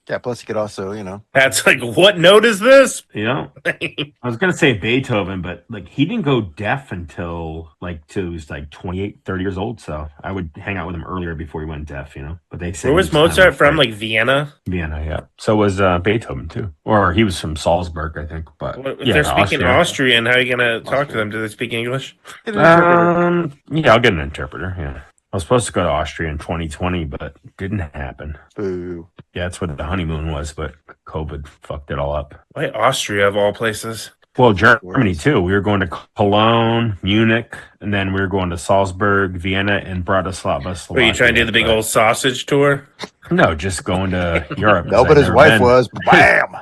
Yeah. Plus, you could also, Pat's like, what note is this? You know, I was gonna say Beethoven, but like he didn't go deaf until till he was like 28, 30 years old. So I would hang out with him earlier before he went deaf. But they say Where was Mozart from? Like Vienna? Vienna, yeah. So was Beethoven too, or he was from Salzburg, I think. But If yeah, they're speaking Austria. Austrian, how are you going to talk to them? Do they speak English? Get an interpreter. Yeah, I'll get an interpreter. Yeah, I was supposed to go to Austria in 2020, but didn't happen. Boo. Yeah, that's what the honeymoon was, but COVID fucked it all up. Why Austria, of all places? Well, Germany too. We were going to Cologne, Munich, and then we were going to Salzburg, Vienna, and Bratislava. Were you trying to do the big old sausage tour? No, just going to Europe. No, but his wife was. Bam.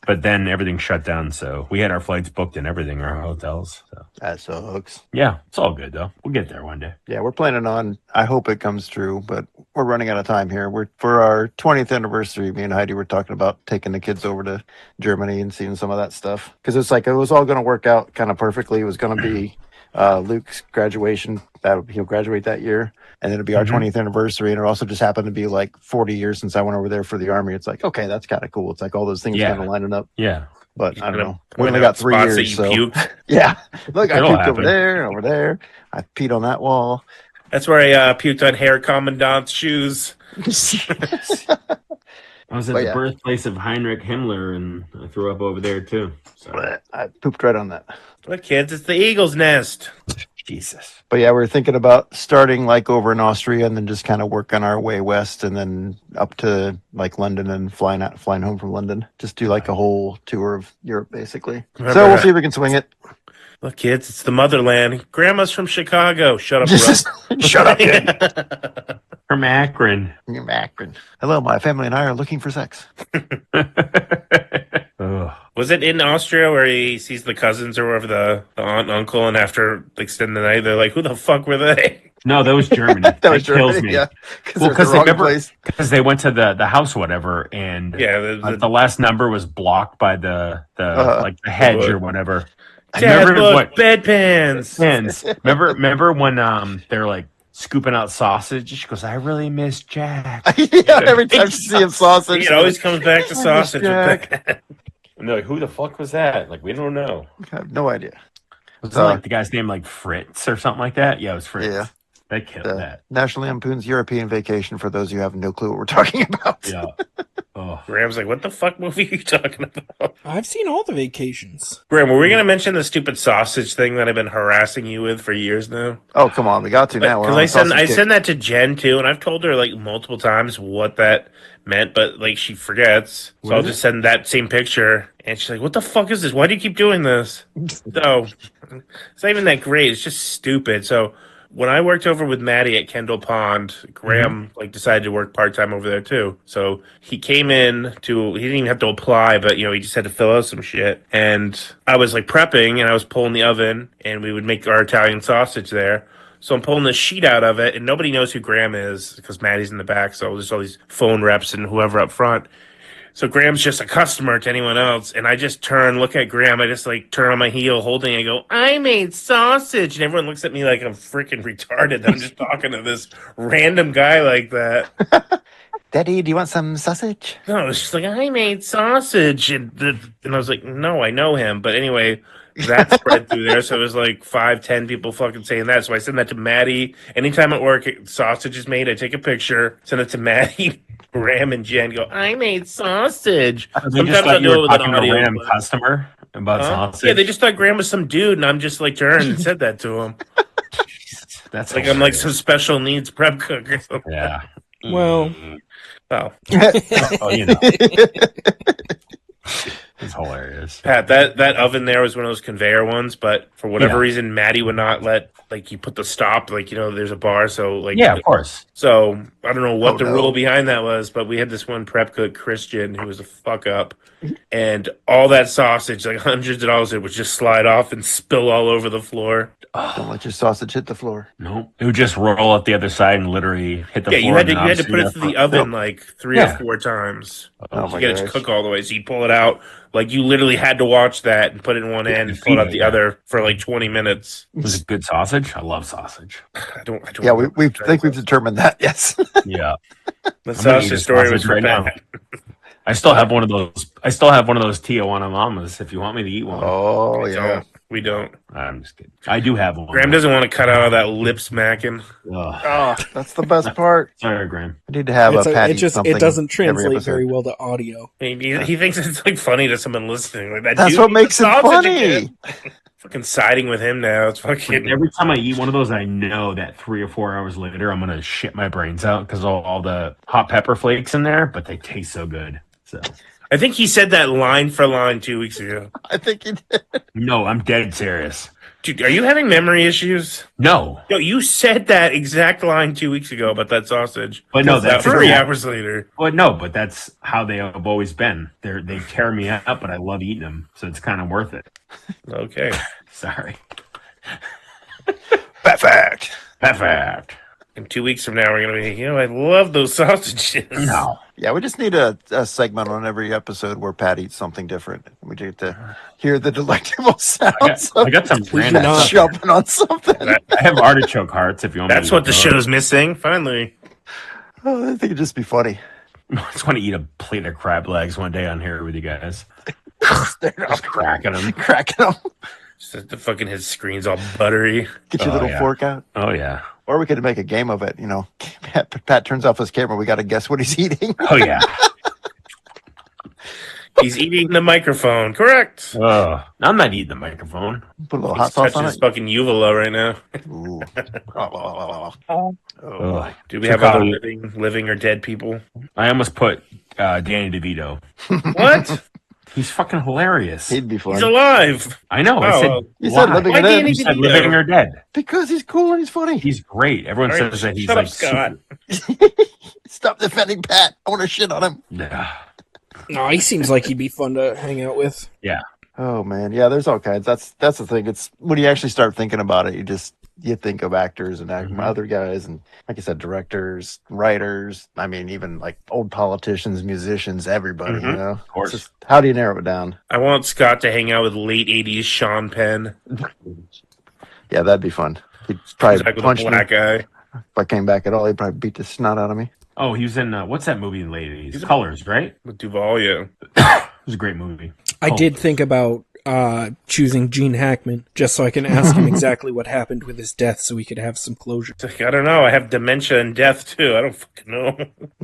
But then everything shut down, so we had our flights booked and everything, our hotels. So That sucks. yeah, it's all good though. We'll get there one day. Yeah, we're planning on. I hope it comes true, but we're running out of time here. We're for our 20th anniversary. Me and Heidi were talking about taking the kids over to Germany and seeing some of that stuff because it's like it was all going to work out kind of perfectly. It was going to be Luke's graduation. He'll graduate that year, and it'll be our Mm-hmm. 20th anniversary. And it also just happened to be like 40 years since I went over there for the Army. It's like, okay, that's kind of cool. It's like all those things Yeah. kind of lining up. Yeah. But You I don't gonna know. We only point out got 3 spots that years, you so puked? yeah. Look, I It'll puked happen. over there. I peed on that wall. That's where I puked on Herr Commandant's shoes. I was at But the yeah. birthplace of Heinrich Himmler, and I threw up over there too. So I pooped right on that. Look, kids, it's the eagle's nest. Jesus. But yeah, we're thinking about starting like over in Austria and then just kind of work on our way west and then up to like London and flying home from London. Just do like a whole tour of Europe basically. Remember, So we'll see if we can swing it. Look, kids, it's the motherland. Grandma's from Chicago. Shut up, Just shut up, kid. kid. From Akron. You're Akron. Hello, my family and I are looking for sex. Ugh. Was it in Austria where he sees the cousins or whatever, the aunt and uncle, and after like spending the night, they're like, who the fuck were they? No, that was Germany. That was kills Germany, me. yeah. Well, Because they wrong remember place. because they went to the house, or whatever, and Yeah, the last number was blocked by the like the hedge or whatever. Dad, Remember look, what? bedpans. Pens. Remember when they're like scooping out sausage? She goes, "I really miss Jack." Yeah, every time you see him sausage. It always comes back to sausage. Jack. And they're like, "Who the fuck was that?" Like, we don't know. I have no idea. Was it like the guy's name like Fritz or something like that? Yeah, it was Fritz. Yeah. They killed that. National Lampoon's European Vacation, for those who have no clue what we're talking about. Yeah. Oh. Graham's like, what the fuck movie are you talking about? I've seen all the vacations. Graham, were we going to mention the stupid sausage thing that I've been harassing you with for years now? Oh, come on. We got to now. We're Because on I sausage send that to Jen too, and I've told her like multiple times what that meant, but like she forgets. So What I'll is just send that same picture, and she's like, "What the fuck is this? Why do you keep doing this?" So it's not even that great. It's just stupid. So when I worked over with Maddie at Kendall Pond, Graham like decided to work part time over there too. So he came in to, he didn't even have to apply, but you know, he just had to fill out some shit. And I was like prepping and I was pulling the oven and we would make our Italian sausage there. So I'm pulling the sheet out of it and nobody knows who Graham is because Maddie's in the back. So there's all these phone reps and whoever up front. So Graham's just a customer to anyone else, and I just look at Graham, I just like turn on my heel, holding it, and go, I made sausage, and everyone looks at me like I'm freaking retarded. I'm just talking to this random guy like that. Daddy, do you want some sausage? No, it's just like, I made sausage, and I was like, no, I know him, but anyway, that spread through there, so it was like 5-10 people fucking saying that, so I send that to Maddie. Anytime at work, sausage is made, I take a picture, send it to Maddie. Graham and Jen go, I made sausage. They just thought you were talking to a random customer about sausage. Yeah, they just thought Graham was some dude, and I'm just like turned and said that to him. That's like I'm like some special needs prep cook or something. Yeah. Well, Oh, Oh, you know. It's hilarious. Pat, that oven there was one of those conveyor ones, but for whatever Yeah. reason, Maddie would not let like you put the stop, like you know, there's a bar, so like Yeah, of course. So I don't know what Oh, the no. rule behind that was, but we had this one prep cook, Christian, who was a fuck up, and all that sausage, like hundreds of dollars, it would just slide off and spill all over the floor. Don't let your sausage hit the floor. Nope. It would just roll up the other side and literally hit the Yeah, floor. you had and to obviously put it through the oven like 3 Yeah. or 4 times. Oh to my get it to gosh. cook all the way. So you pull it out, like you literally had to watch that and put it in one end and pull it out the Yeah. other for like 20 minutes. Was it good sausage? I love sausage. I don't Yeah, we think we've determined that. Yes. Yeah. the I'm gonna eat sausage a story was sausage right now. bad. I still have one of those. I still have one of those Tijuana Mamas. If you want me to eat one, Oh We yeah. don't. We don't. I'm just kidding. I do have one. Graham doesn't want to cut out all that lip smacking. Ugh. Oh, that's the best part. Sorry, Graham. I need to have it's a a- patty. it just something it doesn't every translate episode. very well to audio. He thinks it's like funny to someone listening. Like that. That's dude what eats makes it sausage funny. again. Fucking siding with him now. It's fucking. Every time I eat one of those, I know that 3 or 4 hours later, I'm gonna shit my brains out because all the hot pepper flakes in there. But they taste so good. So I think he said that line for line 2 weeks ago. I think he did. no, I'm dead serious. Dude, are you having memory issues? No, Yo, you said that exact line 2 weeks ago about that sausage. but no, About that's 3 hours later. But no, but that's how they have always been. They tear me up, but I love eating them, so it's kind of worth it. Okay. Sorry. Perfect. Perfect. In 2 weeks from now, we're gonna be. I love those sausages. No, Yeah, we just need a segment on every episode where Pat eats something different. We get to hear the delectable sounds I got some We random not. stuff. jumping on something. I have artichoke hearts if you want me That's to what the eat show's missing. Finally, Oh, I think it'd just be funny. those. I just want to eat a plate of crab legs one day on here with you guys. Just cracking them. Cracking them. just the fucking his screen's all buttery. Get your Oh, little yeah. fork out. Oh, yeah. Or we could make a game of it. Pat turns off his camera. We got to guess what he's eating. Oh, yeah. He's eating the microphone. Correct. Oh, I'm not eating the microphone. Put a little He's hot sauce touching on his it. fucking uvula right now. Ooh. Ugh. Do we have other Chicago. living or dead people? I almost put Danny DeVito. What? He's fucking hilarious. He'd be fun. He's alive. I know. I Oh, said, well. You said why? living Why or dead. Danny You said DeVito? living or dead. Because he's cool and he's funny. He's great. Everyone All right, says that he's shut like up, Scott. Stop defending Pat. I want to shit on him. No, he seems like he'd be fun to hang out with. Oh man, yeah. There's all kinds. That's the thing. It's when you actually start thinking about it, you think of actors and other guys, and like you said, directors, writers. I mean, even like old politicians, musicians, everybody. Mhm. You know, Of course. It's just, how do you narrow it down? I want Scott to hang out with late '80s Sean Penn. Yeah, that'd be fun. He'd He's probably like with a punch me black guy. if I came back at all. He'd probably beat the snot out of me. Oh, he was in what's that movie in the late 80s? He's a- Colors, right? With Duvall, yeah. It was a great movie. I Oh. did think about choosing Gene Hackman just so I can ask him exactly what happened with his death so we could have some closure. It's like, I don't know. I have dementia and death too. I don't fucking know.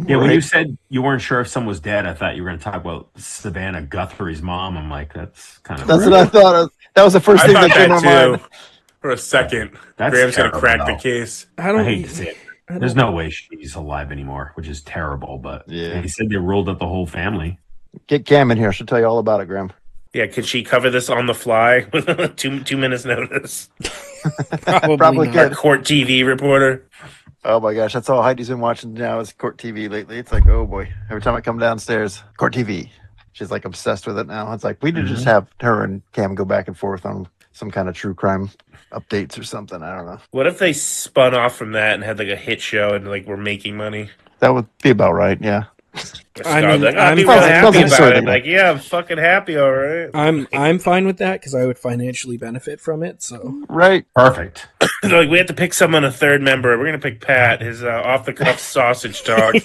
Yeah, when Right. you said you weren't sure if someone was dead, I thought you were going to talk about Savannah Guthrie's mom. I'm like, that's kind of That's what I thought. That was the first I thing thought that came to that mind. too. For a second, That's Graham's gonna terrible, crack though. the case. I I don't hate to say it. I don't- There's no way she's alive anymore, which is terrible. But Yeah. he said they ruled out the whole family. Get Cam in here. She'll tell you all about it, Graham. Yeah, could she cover this on the fly with 2 minutes notice? Probably, Probably not. Our could. court TV reporter. Oh my gosh, that's all Heidi's been watching now is Court TV lately. It's like, oh boy, every time I come downstairs, Court TV. She's like obsessed with it now. It's like we need to just have her and Cam go back and forth on some kind of true crime updates or something. I don't know. What if they spun off from that and had like a hit show and like we're making money? That would be about right. Yeah. I mean, Like, I'm I'd be fine- really happy Sounds about absurd. it. Like, yeah, I'm fucking happy, all right. I'm fine with that because I would financially benefit from it. So Right. Perfect. Like, we have to pick someone, a third member. We're gonna pick Pat, his off the cuff sausage talk.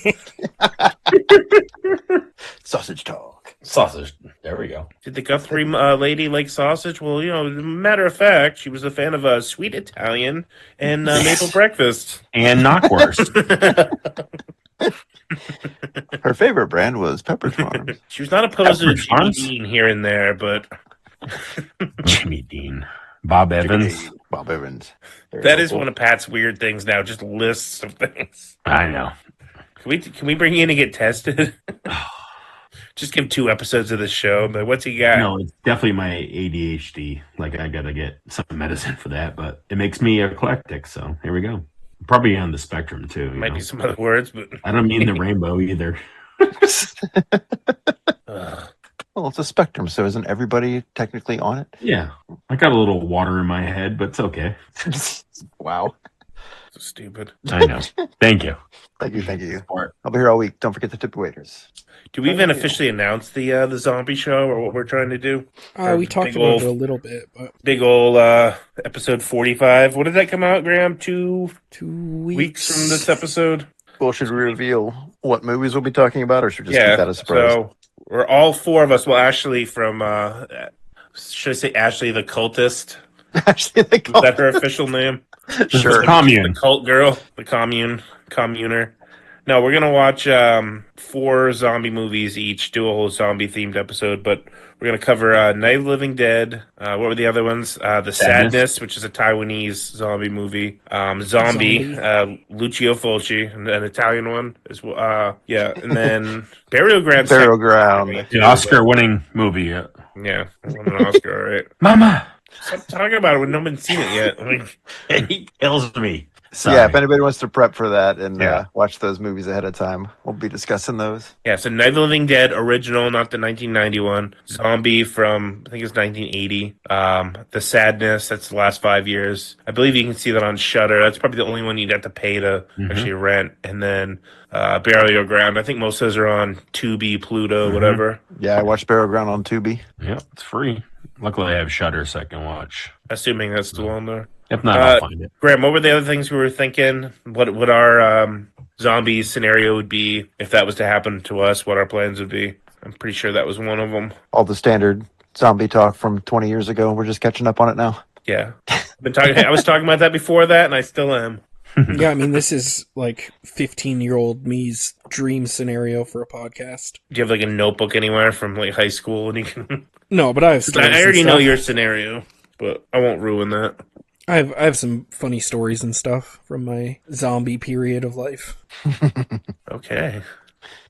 Sausage talk. Sausage. There we go. Did the Guthrie lady like sausage? Well, matter of fact, she was a fan of sweet Italian and maple breakfast. And knockwurst. Her favorite brand was Pepperidge Farm. She was not opposed to Pepperidge Jimmy Farms? Dean here and there, but Jimmy Dean. Bob Evans. Bob Evans. that is one of Pat's weird things now. Just lists of things. I know. Can we bring you in and get tested? Just give 2 episodes of the show. But what's he got? No, it's definitely my ADHD. Like, I got to get some medicine for that, but it makes me eclectic. So here we go. Probably on the spectrum, too. you Might know? be some other words, but I don't mean the rainbow either. Well, it's a spectrum, so isn't everybody technically on it? Yeah. I got a little water in my head, but it's okay. Wow. so stupid. I know. Thank you. Thank you. Support. I'll be here all week. Don't forget the tip waiters. Do we even officially announce the zombie show or what we're trying to do? we talked Big about old- it a little bit, but Big old episode 45. What did that come out, Graham? 2 2 weeks from this episode? Well, should we reveal what movies we'll be talking about, or should we just keep that a surprise? So we're all 4 of us. Well, Ashley from, should I say Ashley the cultist? Actually, they Is call that her official name? Sure. The Commune. cult girl, the communer. No, we're gonna watch 4 zombie movies each, do a whole zombie themed episode, but we're gonna cover Night of the Living Dead. What were the other ones? The Sadness, which is a Taiwanese zombie movie. Zombie. Lucio Fulci, an Italian one as well. Yeah, and then Burial Ground. Burial Ground. The Oscar-winning movie. Yeah, it won an Oscar, right? Mama! Stop talking about it when no one's seen it yet. Like, He kills me. So yeah, if anybody wants to prep for that and Yeah. watch those movies ahead of time, we'll be discussing those. Yeah, so Night of the Living Dead original, not the 1991. Zombie from I think it's 1980. The Sadness, that's the last 5 years. I believe you can see that on Shudder. That's probably the only one you'd have to pay to actually rent. And then Burial Ground. I think most of those are on Tubi, Pluto, whatever. Yeah, I watched Burial Ground on Tubi. Yeah, it's free. Luckily, I have Shudder, so I can watch. Assuming that's still on there. If not, I'll find it. Graham, what were the other things we were thinking? What our zombie scenario would be if that was to happen to us? What our plans would be? I'm pretty sure that was one of them. All the standard zombie talk from 20 years ago. We're just catching up on it now. Yeah, I was talking about that before that, and I still am. Yeah, I mean, this is like 15-year-old me's dream scenario for a podcast. Do you have like a notebook anywhere from like high school, and you can? No, but I have stories. I already and know stuff. your scenario, but I won't ruin that. I have some funny stories and stuff from my zombie period of life. Okay.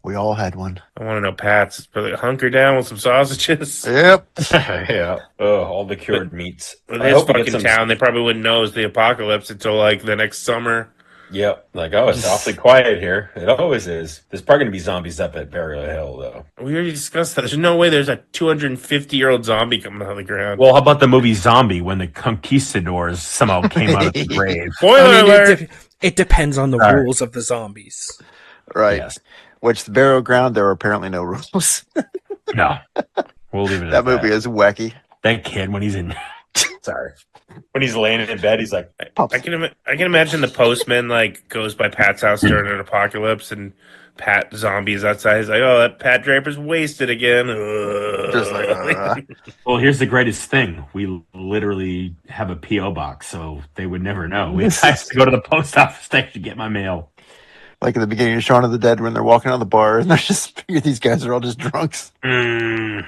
We all had one. I want to know Pat's. But like, hunker down with some sausages. Yep. Yeah. Oh, all the cured meats. With I his hope we get fucking some- town, they probably wouldn't know it's the apocalypse until like the next summer. Yep. Like, oh, it's awfully quiet here. It always is. There's probably going to be zombies up at Burial Hill, though. We already discussed that. There's no way there's a 250-year-old zombie coming out of the ground. Well, how about the movie Zombie when the conquistadors somehow came out of the grave? Spoiler I mean, alert! it depends on the Sorry. rules of the zombies. Right. Yes. Which the Burial Ground, there were apparently no rules. No. We'll leave it at That movie is wacky. That kid, when he's in... Sorry. When he's laying in bed, he's like... I can imagine the postman like goes by Pat's house during an apocalypse, and Pat zombies outside. He's like, "Oh, that Pat Draper's wasted again." Just like, Well, here's the greatest thing. We literally have a P.O. box, so they would never know. I have to go to the post office to actually get my mail. like at the beginning of Shaun of the Dead when they're walking out of the bar and they're just these guys are all just drunks. Yeah.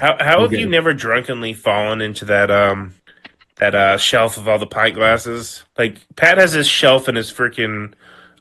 How have you never drunkenly fallen into that shelf of all the pint glasses? Like Pat has this shelf in his freaking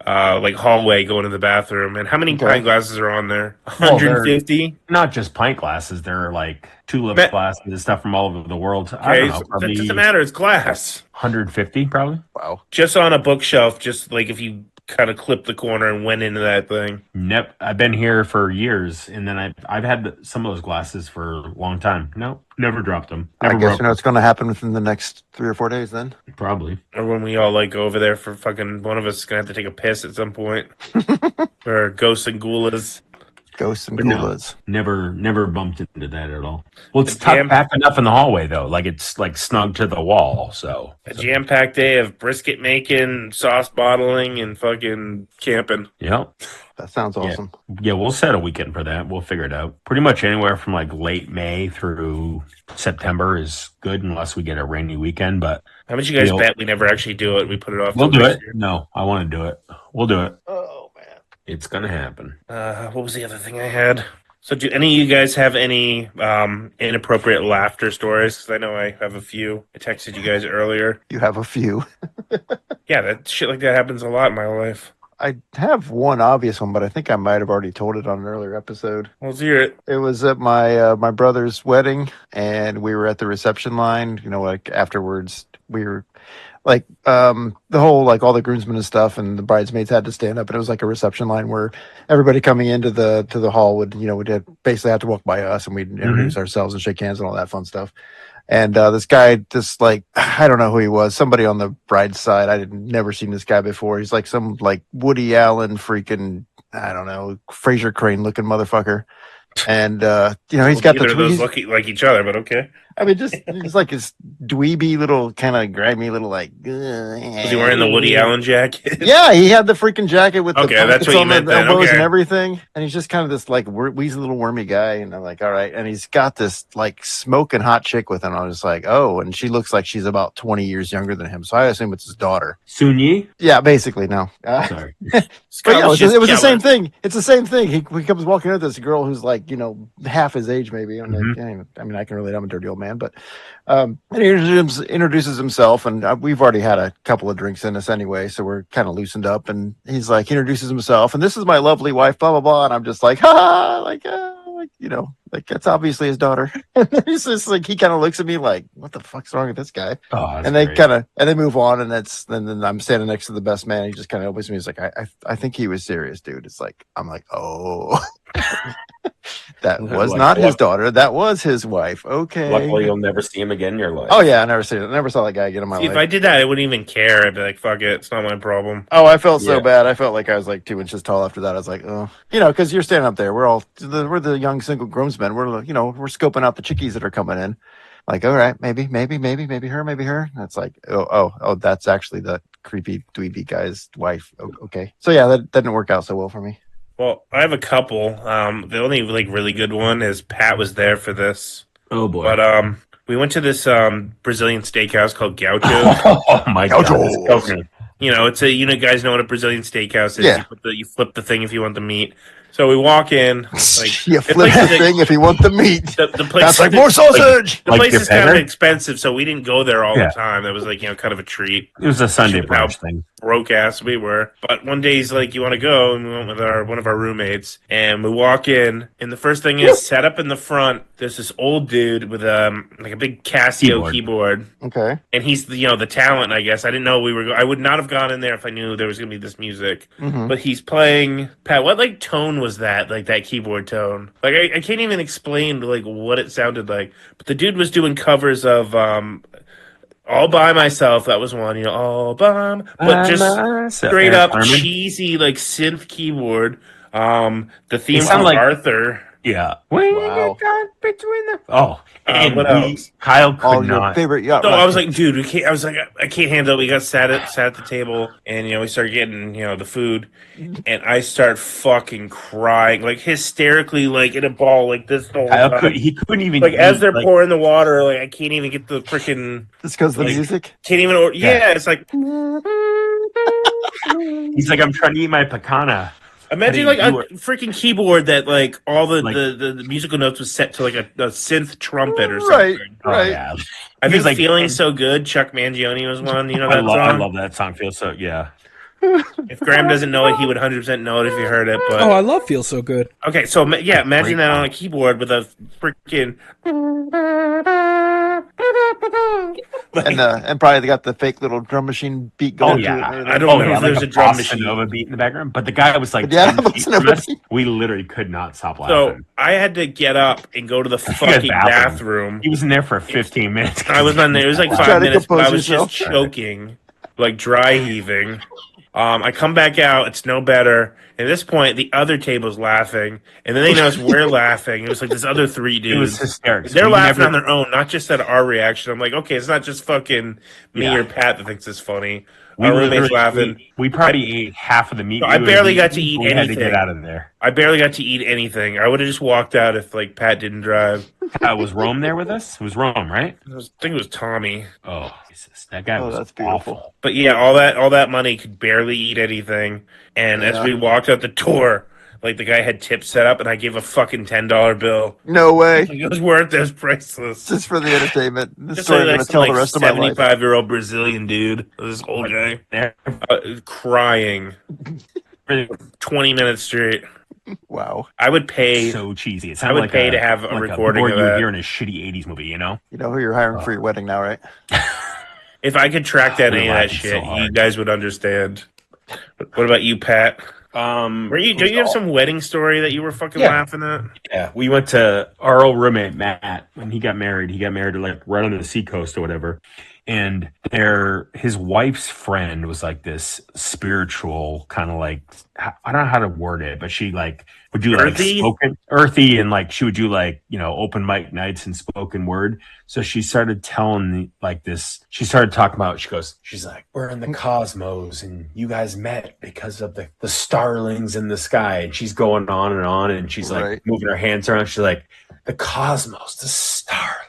like hallway going to the bathroom, and how many pint glasses are on there? Well, 150. Not just pint glasses. They're like tulip glasses and stuff from all over the world. I Okay, don't know. so that Probably doesn't matter. It's glass. 150, probably. Wow. Just on a bookshelf, just like if you kind of clipped the corner and went into that thing. Nope. I've been here for years, and then I've had some of those glasses for a long time. Nope. Never dropped them. Never I guess broke you know what's going to happen within the next 3 or 4 days then. them. Probably. Or when we all like go over there for fucking one of us is gonna have to take a piss at some point. Or ghosts and ghoulas. Ghosts and But no. ghoulas. Never bumped into that at all. Well, it's The jam- tucked back enough in the hallway though. Like it's like snug to the wall. So A jam-packed day of brisket making, sauce bottling, and fucking camping. Yep. That sounds awesome. Yeah, we'll set a weekend for that. We'll figure it out. Pretty much anywhere from like late May through September is good unless we get a rainy weekend. But How much you guys We'll- bet we never actually do it? We put it off. we'll till do next it. year. No, I want to do it. We'll do it. Oh man. It's gonna happen. What was the other thing I had? So do any of you guys have any inappropriate laughter stories? 'Cause I know I have a few. I texted you guys earlier. You have a few. Yeah, that shit like that happens a lot in my life. I have one obvious one, but I think I might have already told it on an earlier episode. Let's hear it. It was at my my brother's wedding, and we were at the reception line. You know, like afterwards, we were like the whole like all the groomsmen and stuff, and the bridesmaids had to stand up, and it was like a reception line where everybody coming into the hall would would basically have to walk by us, and we'd introduce ourselves and shake hands and all that fun stuff. And this guy, just like, I don't know who he was, somebody on the bride's side. I had never seen this guy before. He's like some like Woody Allen freaking, I don't know, Fraser Crane looking motherfucker. And, he's got Neither of those the, look like each other, but okay. I mean, just, he's like his dweeby little kind of grimy little like. Was he wearing the Woody Allen jacket? Yeah, he had the freaking jacket with the Okay, that's pockets what you on meant the then, elbows okay. and everything. And he's just kind of this like wheezy little wormy guy. And I'm like, all right. And he's got this like smoking hot chick with him. I was just like, oh, and she looks like she's about 20 years younger than him. So I assume it's his daughter. Sunyi? Yeah, basically, no. Sorry. But yeah, it was the same thing. It's the same thing. He comes walking into this girl who's like, half his age, maybe. I'm like, I mean, I can relate. I'm a dirty old man, but and he introduces himself, and we've already had a couple of drinks in us anyway, so we're kind of loosened up. And he's like, he introduces himself, and this is my lovely wife, blah blah blah. And I'm just like, ha, like, like, like that's obviously his daughter. And then he's just like, he kind of looks at me like, what the fuck's wrong with this guy? Oh, that's And they great. they move on, and then I'm standing next to the best man. He just kind of opens me. He's like, I think he was serious, dude. It's like, I'm like, oh, that was not his daughter. That was his wife. Okay. Luckily, you'll never see him again in your life. Oh yeah, I never seen it. I never saw that guy again in my See, if life. I did that, I wouldn't even care. I'd be like, fuck it, it's not my problem. Oh, I felt so Yeah. bad. I felt like I was like 2 inches tall after that. I was like, oh, because you're standing up there. We're the young single groomsmen. We're we're scoping out the chickies that are coming in. Like, all right, maybe her. And it's like, oh, that's actually the creepy dweeby guy's wife. Okay, so yeah, that didn't work out so well for me. Well, I have a couple. The only really good one is Pat was there for this. Oh boy. But we went to this Brazilian steakhouse called Gaucho. Oh my god! Gaucho. That's so good. It's a guys know what a Brazilian steakhouse is. Yeah. You flip the thing if you want the meat. So we walk in, like You the flip place the is- thing if you want the meat. the place. That's like more sausage. The Like place your is kind of better? expensive, so we didn't go there all Yeah. the time. It was like kind of a treat. It was a Sunday Shit, how brunch thing. broke ass we were. But one day he's like, "You want to go?" And we went with one of our roommates, and we walk in, and the first thing is set up in the front. There's this old dude with like a big Casio keyboard, Okay. and he's the talent. I guess I didn't know we were. I would not have gone in there if I knew there was gonna be this music. Mhm. But he's playing. Pat, what like tone was that? Like that keyboard tone? Like I can't even explain like what it sounded like. But the dude was doing covers of All By Myself. That was one. All by, but just straight up cheesy like synth keyboard. The theme sound from like- Arthur. Yeah. When Wow. you got between the and what else? Kyle could All your not. favorite. Yeah. So I was like, dude, we can't. I was like, I can't handle it. We got sat at the table, and we started getting the food, and I start fucking crying, like hysterically, like in a ball, like this the whole Kyle time. he couldn't even Like as eat, they're like, pouring the water, like I can't even get the freaking. Just because the like- music. Can't even. Order. Yeah. Yeah, it's like. He's like, I'm trying to eat my picana. Imagine But like a you were- freaking keyboard that like all the, Like- the musical notes was set to like a synth trumpet or something. Right. Oh, Right. yeah. I He think was like- "Feeling So Good." Chuck Mangione was one. You know that I song. love that song. Feels so yeah. If Graham doesn't know it, he would 100% know it if he heard it. But Oh, I love Feel So Good. okay, so yeah, imagine Great that on song. a keyboard with a freaking. And probably they got the fake little drum machine beat Oh going. yeah, To it and everything. I don't know if like there's a drum bossa machine. nova beat in the background, but the guy was like, Yeah, 10 feet bossa nova from us. beat. We literally could not stop So laughing. I had to get up and go to the had fucking bathroom. bathroom. He was in there for 15 minutes. I was on there. It was like Try 5 to minutes, but I compose was yourself. just choking, like dry heaving. I come back out. It's no better. At this point, the other table's laughing, and then they notice we're laughing. It was like this other three It was dudes. hysterical. They're We laughing never- on their own, not just at our reaction. I'm like, okay, it's not just fucking me Yeah. or Pat that thinks it's funny. We Our roommate's literally- laughing. We probably ate half of the meat. I we barely were got to eating. eat We had to anything. get out of there. I barely got to eat anything. I would have just walked out if like Pat didn't drive. Was Rome there with us? It was Rome, right? I think it was Tommy. Oh, Jesus. That guy Oh, was that's beautiful. awful. But yeah, all that money could barely eat anything. And as Yeah. we walked out the door, like the guy had tips set up, and I gave a fucking $10 bill. No way. Like, it was worth it. It was priceless. Just for the entertainment. This Just story like I'm going next to to tell like the rest of my life. 75-year-old Brazilian dude, this old guy, There. crying 20 minutes straight. Wow. I would pay. So cheesy. It I sounded would like pay to have a like recording board of you would that. hear in a shitty 80s movie, you know? You know who you're hiring for your wedding now, right? If I could track down We're any of that laughing so shit, you hard. guys would understand. What about you, Pat? Don't you have some wedding story that you were fucking Yeah. laughing at? Yeah, we went to our old roommate Matt when he got married. He got married like right on the seacoast or whatever. And his wife's friend was like this spiritual kind of like, I don't know how to word it, but she like would do like Earthy? earthy, and like she would do like open mic nights and spoken word. So she started telling me like this. She started talking about. She's like, we're in the cosmos, and you guys met because of the starlings in the sky. And she's going on, and she's like Right. moving her hands around. She's like, the cosmos, the starlings.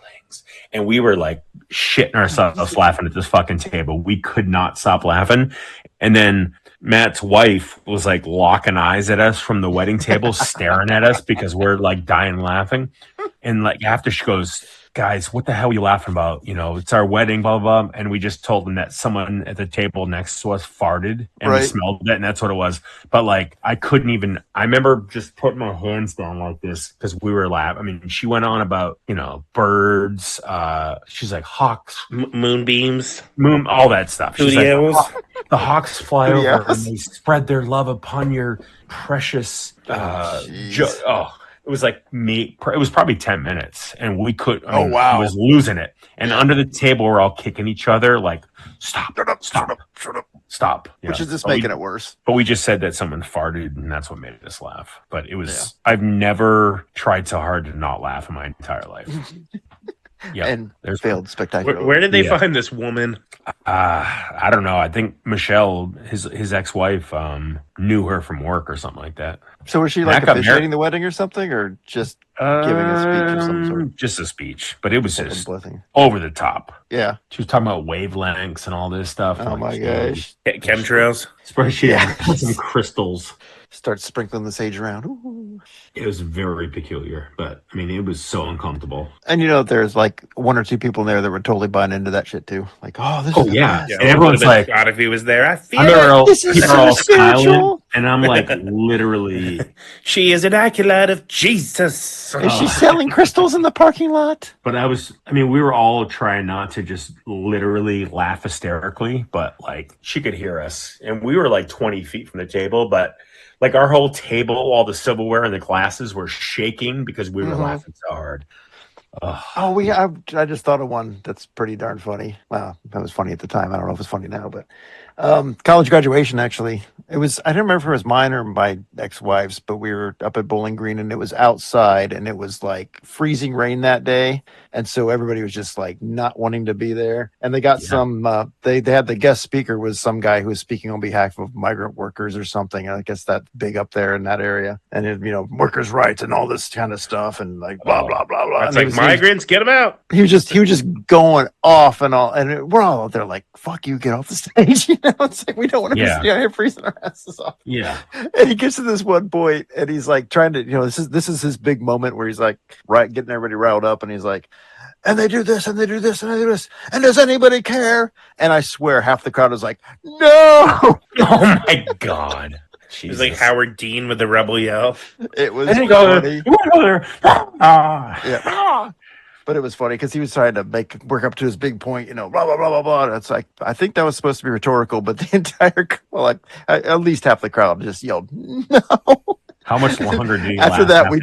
And we were like shitting ourselves laughing at this fucking table. We could not stop laughing. And then Matt's wife was like locking eyes at us from the wedding table, staring at us because we're like dying laughing. And like after she goes, guys, what the hell are you laughing about? You know, it's our wedding, blah, blah, blah. And we just told them that someone at the table next to us farted and we Right. smelled it. And that's what it was. But like, I couldn't even, I remember just putting my hands down like this because we were laughing. I mean, she went on about, you know, birds. She's like hawks, Moonbeams, moon, all that stuff. She's like, studios. the hawks fly over Yes. and they spread their love upon your precious, jeez. it was like me. It was probably 10 minutes, and we could. I Oh, mean, wow. I was losing it. And under the table, we're all kicking each other, like, "Stop! Shut up, Stop! shut up, shut up. Stop!" Which Yeah. is just But we- making it worse. But we just said that someone farted, and that's what made us laugh. But it was. I've never tried so hard to not laugh in my entire life. Yeah, And there's failed spectacularly. Where did they Yeah. find this woman? I don't know. I think Michelle, his ex-wife, knew her from work or something like that. So was she Back like up, officiating the wedding or something, or just giving a speech of some sort? Just a speech, but it was just Blessing. over the top. Yeah. She was talking about wavelengths and all this stuff. Oh my she- gosh. Chemtrails. Especially Yeah. some crystals. Start sprinkling the sage around. Ooh. It was very peculiar, but I mean, it was so uncomfortable. And you know, there's like one or two people in there that were totally buying into that shit too. Like, oh, this Oh, is the yeah. best. And everyone's like, God, if he was there, I feel I remember it. all, This is people are so all spiritual. smiling, and I'm like, literally. She is an acolyte of Jesus. Is she selling crystals in the parking lot? But we were all trying not to just literally laugh hysterically, but like she could hear us. And we were like 20 feet from the table, but like our whole table, all the silverware and the glasses were shaking because we were Mhm. laughing so hard. Ugh. Oh, I just thought of one that's pretty darn funny. Well, that was funny at the time. I don't know if it's funny now, but college graduation, actually. I don't remember if it was mine or my ex-wife's, but we were up at Bowling Green and it was outside and it was like freezing rain that day. And so everybody was just like not wanting to be there. And they got they had the guest speaker was some guy who was speaking on behalf of migrant workers or something. I guess that's big up there in that area. And it, workers' rights and all this kind of stuff and like blah, blah, blah, blah. It's And like migrants, get them out. he was just going off and all, and we're all out there like, "Fuck you, get off the stage!" It's like we don't want to be sitting out here freezing our asses off. Yeah. And he gets to this one point, and he's like trying to, this is his big moment where he's like, getting everybody riled up, and he's like, "And they do this, and they do this, and they do this, and does anybody care?" And I swear, half the crowd was like, "No!" Oh my God. It was like Howard Dean with the rebel yell. It was And he goes, funny. "You want to go there?" Ah. Yeah. But it was funny because he was trying to work up to his big point, blah, blah, blah, blah, blah. And it's like, I think that was supposed to be rhetorical, but the entire, at least half the crowd just yelled, "No." How much longer do you After laugh that, we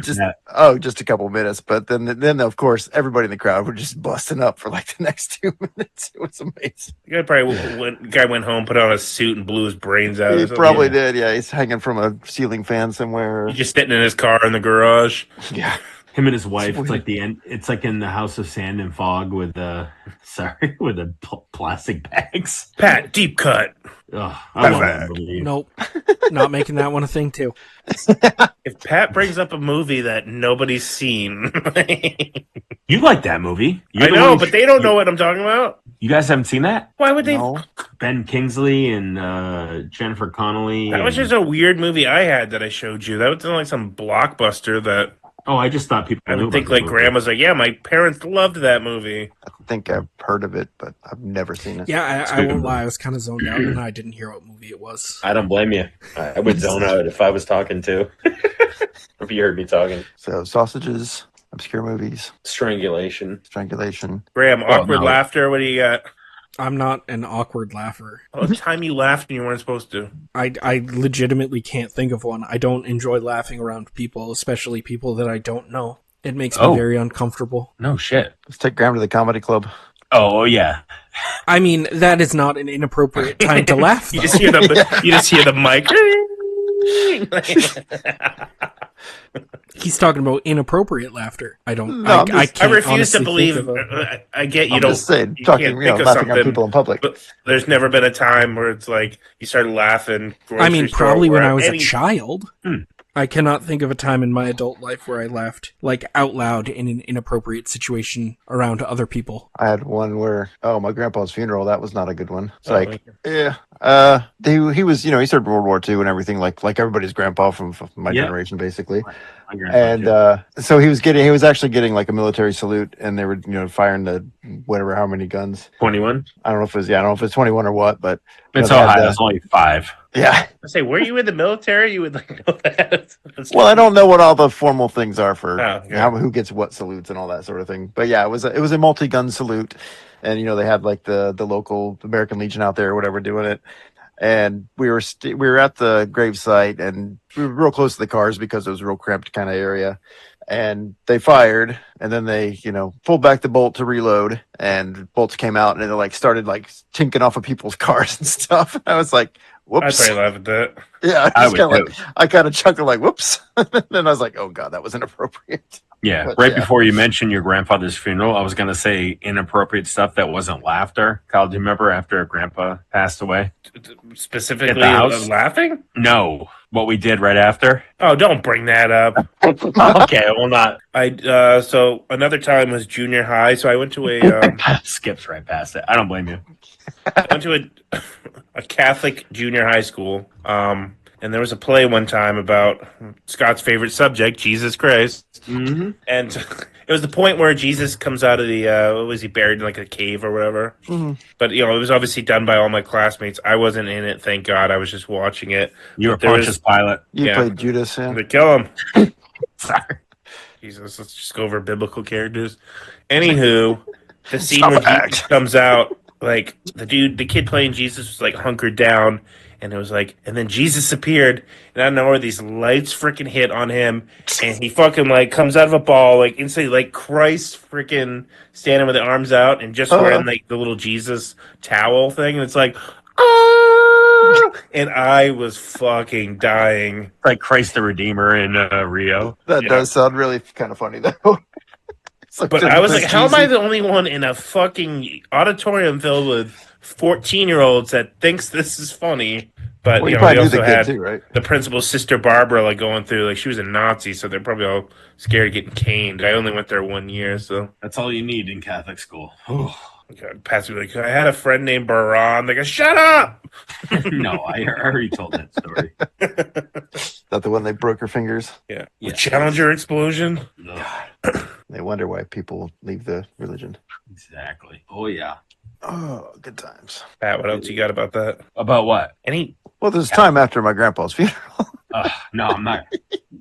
just a couple of minutes. But then of course, everybody in the crowd were just busting up for like the next 2 minutes. It was amazing. The guy went home, put on a suit, and blew his brains out. He or something. probably did. Yeah. He's hanging from a ceiling fan somewhere. He's just sitting in his car in the garage. Yeah. Him and his wife. It's like the end. It's like in the House of Sand and Fog with the plastic bags. Pat, deep cut. Ugh, I love that movie. Nope. Not making that one a thing, too. If Pat brings up a movie that nobody's seen, You like that movie? I know, but they don't know what I'm talking about. You guys haven't seen that? Why would they? No. Ben Kingsley and Jennifer Connelly. That was just a weird movie I had that I showed you. That was like some blockbuster that Oh, I just thought people. I knew would think about like the movie. grandma's like, yeah, my parents loved that movie. I think I've heard of it, but I've never seen it. Yeah, I won't lie. I was kind of zoned out and I didn't hear what movie it was. I don't blame you. I would zone out if I was talking too. If you heard me talking. So sausages, obscure movies, Strangulation. strangulation. Graham, awkward no. laughter. What do you got? I'm not an awkward laugher. All the time you laughed and you weren't supposed to. I legitimately can't think of one. I don't enjoy laughing around people, especially people that I don't know. It makes me Oh. very uncomfortable. No shit. Let's take Graham to the comedy club. Oh yeah. I mean, that is not an inappropriate time to laugh, You though. just hear you just hear the mic. He's talking about inappropriate laughter. I don't. No, I I can't. I refuse to honestly believe. think of a- I get you I'm don't. just saying, you talking, can't think of laughing on something, people in public. But there's never been a time where it's like you started laughing. I mean, grocery store, probably when where I was any- a child. I cannot think of a time in my adult life where I laughed like out loud in an inappropriate situation around other people. I had one where, my grandpa's funeral, that was not a good one. It's Oh, like, yeah, He was, he served World War II and everything, like everybody's grandpa from my Yeah. generation, basically. My grandpa, And too. so he was actually getting like a military salute, and they were, firing the whatever, how many guns. 21. I don't know if it was, I don't know if it's 21 or what, but It's they had Ohio. It's only 5. yeah. I say, were you in the military? You would like know that. Well, I don't know what all the formal things are for Oh, okay. who gets what salutes and all that sort of thing. But yeah, it was a multi-gun salute, and they had like the local American Legion out there or whatever doing it. And we were at the gravesite, and we were real close to the cars because it was a real cramped kind of area. And they fired, and then they, pulled back the bolt to reload, and bolts came out, and it like started like tinking off of people's cars and stuff. And I was like, I "Whoops!" probably laughed at that. Yeah, I I, would I kind of chuckled like, "Whoops!" And then I was like, "Oh God, that was inappropriate." Yeah, But, right yeah. before you mentioned your grandfather's funeral, I was going to say inappropriate stuff that wasn't laughter. Kyle, do you remember after grandpa passed away? Specifically, At the house? laughing? No, what we did right after? Oh, don't bring that up. Okay, well, not. So another time was junior high. So I went to a Skips right past it. I don't blame you. a Catholic junior high school. And there was a play one time about Scott's favorite subject, Jesus Christ. Mm-hmm. And it was the point where Jesus comes out of the, was he buried in like a cave or whatever? Mhm. But, it was obviously done by all my classmates. I wasn't in it, thank God. I was just watching it. You were But there was- Pontius Pilate. You Yeah. played Judas, yeah. They kill him. Sorry. Jesus, let's just go over biblical characters. Anywho, the scene Stop where act. Jesus comes out, like the kid playing Jesus was like hunkered down, and it was like, and then Jesus appeared, and I don't know where these lights freaking hit on him, and he fucking like comes out of a ball, like instantly, like Christ freaking standing with the arms out and just wearing like the little Jesus towel thing, and it's like, ah! And I was fucking dying. Like Christ the Redeemer in Rio. That Yeah. does sound really kind of funny, though. It's like But just I was like, how am I cheesy. the only one in a fucking auditorium filled with 14-year-olds that thinks this is funny? But, Well, you they probably knew also the had kid too, right? the principal's sister, Barbara, like going through, like she was a Nazi, so they're probably all scared of getting caned. I only went there 1 year, so That's all you need in Catholic school. God, Patsy was like, I had a friend named Baran. They go, shut up! No, I already told that story. Is that the one they broke her fingers? Yeah. Yeah. Challenger explosion? Ugh, They wonder why people leave the religion. exactly. Oh, yeah. Oh, good times. Pat, what else you got about that? About what? Any Well, there's time after my grandpa's funeral. No, I'm not.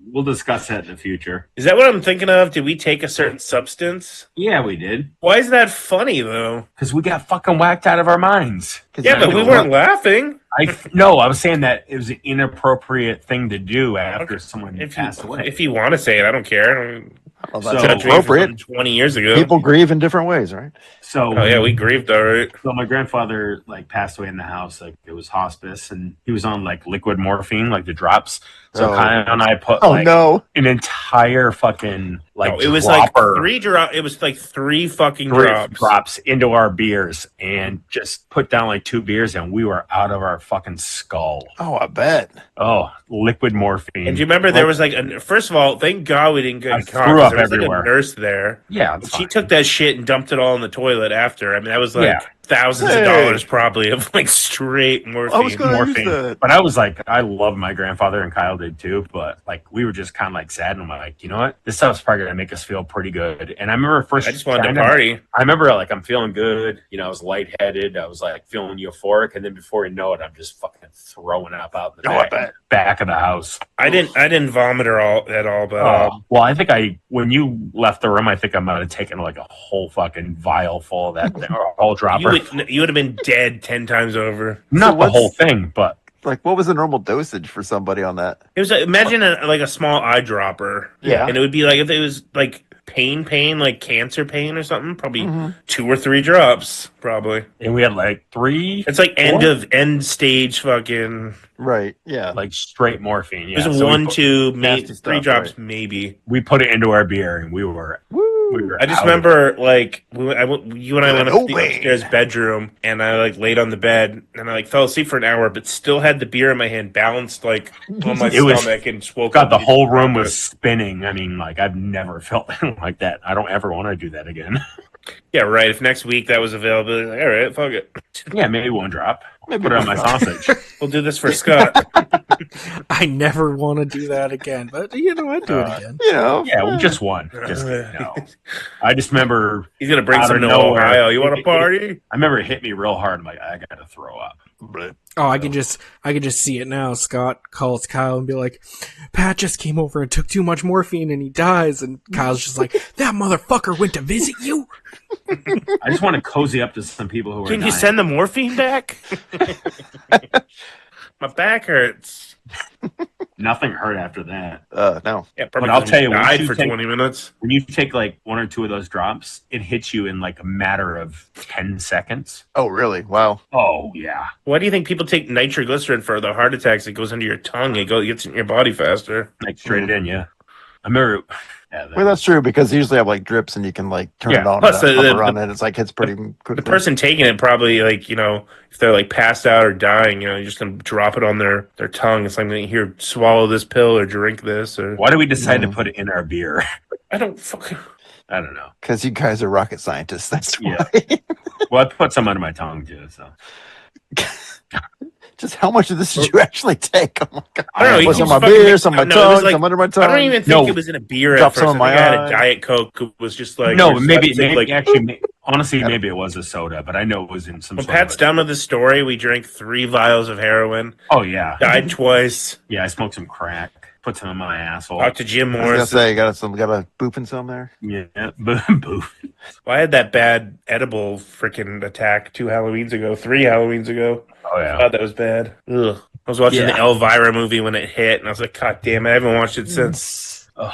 We'll discuss that in the future. Is that what I'm thinking of? Did we take a certain substance? Yeah, we did. Why is that funny though? Because we got fucking whacked out of our minds. Yeah, but we weren't laughing. No, I was saying that it was an inappropriate thing to do after someone passed away. If you want to say it, I don't care. I don't Well, So- that's judge me for appropriate. something 20 years ago. People grieve in different ways, right? So Oh yeah, we grieved, all right. So my grandfather like passed away in the house, like it was hospice, and he was on like liquid morphine, like the drops. So Oh. Kyle and I put Oh like no! an entire fucking like No, it was dropper, like three fucking three drops. into our beers, and just put down like 2 beers, and we were out of our fucking skull. Oh, I bet. Oh, liquid morphine. And do you remember there was like first of all, thank God we didn't I get threw caught. 'Cause up there was everywhere. like a nurse there. Yeah, She took that shit and dumped it all in the toilet after. I mean, that was like Yeah. thousands Hey. of dollars probably of like straight morphine. I was gonna use morphine. that. But I was like, I love my grandfather, and Kyle did too. But like, we were just kind of like sad, and I'm like, you know what? This stuff's probably gonna make us feel pretty good. And I remember first, I just wanted to kinda- party. I remember like I'm feeling good. You know, I was lightheaded. I was like feeling euphoric, and then before you know it, I'm just fucking throwing up out in the Oh, I bet. back of the house. I didn't vomit at all, but Well, I think when you left the room, I think I might have taken like a whole fucking vial full of that thing, or a whole dropper. you would have been dead 10 times over. Not the what's- whole thing, but Like, what was the normal dosage for somebody on that? It was imagine like a small eyedropper, Yeah. and it would be like if it was like pain, like cancer pain or something, probably Mhm. 2 or 3 drops, probably. and we had like 3 It's like end stage fucking. Right. Yeah. like straight morphine. Yeah, It was so 1, 2, maybe nasty 3 stuff, drops, right. maybe. we put it into our beer, and we were Woo! we were. I just out of it. remember like you and I went up No to the way. upstairs bedroom, and I like laid on the bed, and I like fell asleep for an hour, but still had the beer in my hand, balanced like on my It was- stomach, and just woke God, up. the and whole didn't room drop was spinning. I mean, like I've never felt like that. I don't ever want to do that again. Yeah, right. If next week that was available, like, all right, fuck it. Yeah, maybe one drop. Maybe Put it on my one drop. sausage. We'll do this for Scott. I never want to do that again, but I'd do it again. Yeah, well, just one. Just no. I just remember He's gonna bring out some of to nowhere. Ohio. You want to party? I remember it hit me real hard. I'm like, I gotta throw up. Oh, I can just see it now. Scott calls Kyle and be like, Pat just came over and took too much morphine and he dies. And Kyle's just like, that motherfucker went to visit you? I just want to cozy up to some people who are Can you dying. send the morphine back? My back hurts. Nothing hurt after that. No. Yeah, probably But I'll tell you, once died you for take- 20 minutes. When you take like one or two of those drops, it hits you in like a matter of 10 seconds. Oh, really? Wow. Oh, yeah. Why do you think people take nitroglycerin for the heart attacks? It goes into your tongue. It gets in your body faster. Like straight it in, yeah. I remember. Yeah, Well, that's true because they usually have like drips and you can like turn Yeah, it on plus and the- hover on it. It's like hits pretty quickly. The person taking it probably like, if they're like passed out or dying, you're just gonna drop it on their tongue. It's like, here, swallow this pill or drink this or Why do we decide to put it in our beer? I don't fucking. I don't know. Because you guys are rocket scientists. That's why. Yeah. Well, I put some under my tongue too. So Just how much of this did you actually take? Oh my god! I don't know. What's you on my just fucking beer, make- some on my no, it was tongue, like- some under my tongue. I don't even think No. it was in a beer at Drop first. some I on my think I had a eye. Diet Coke. It was just like no, it was maybe like, actually, honestly, maybe it was a soda, but I know it was in some. when sort Pat's of a- done with the story, we drank 3 vials of heroin, Oh yeah, died twice, yeah. I smoked some crack, put some in my asshole. talked to Jim I was gonna Morris. say, got a boop in some there. Yeah, boo. Well, I had that bad edible freaking attack 3 Halloweens ago. Oh yeah. God, that was bad. Ugh. I was watching Yeah. the Elvira movie when it hit, and I was like, God damn it, I haven't watched it since. Oh,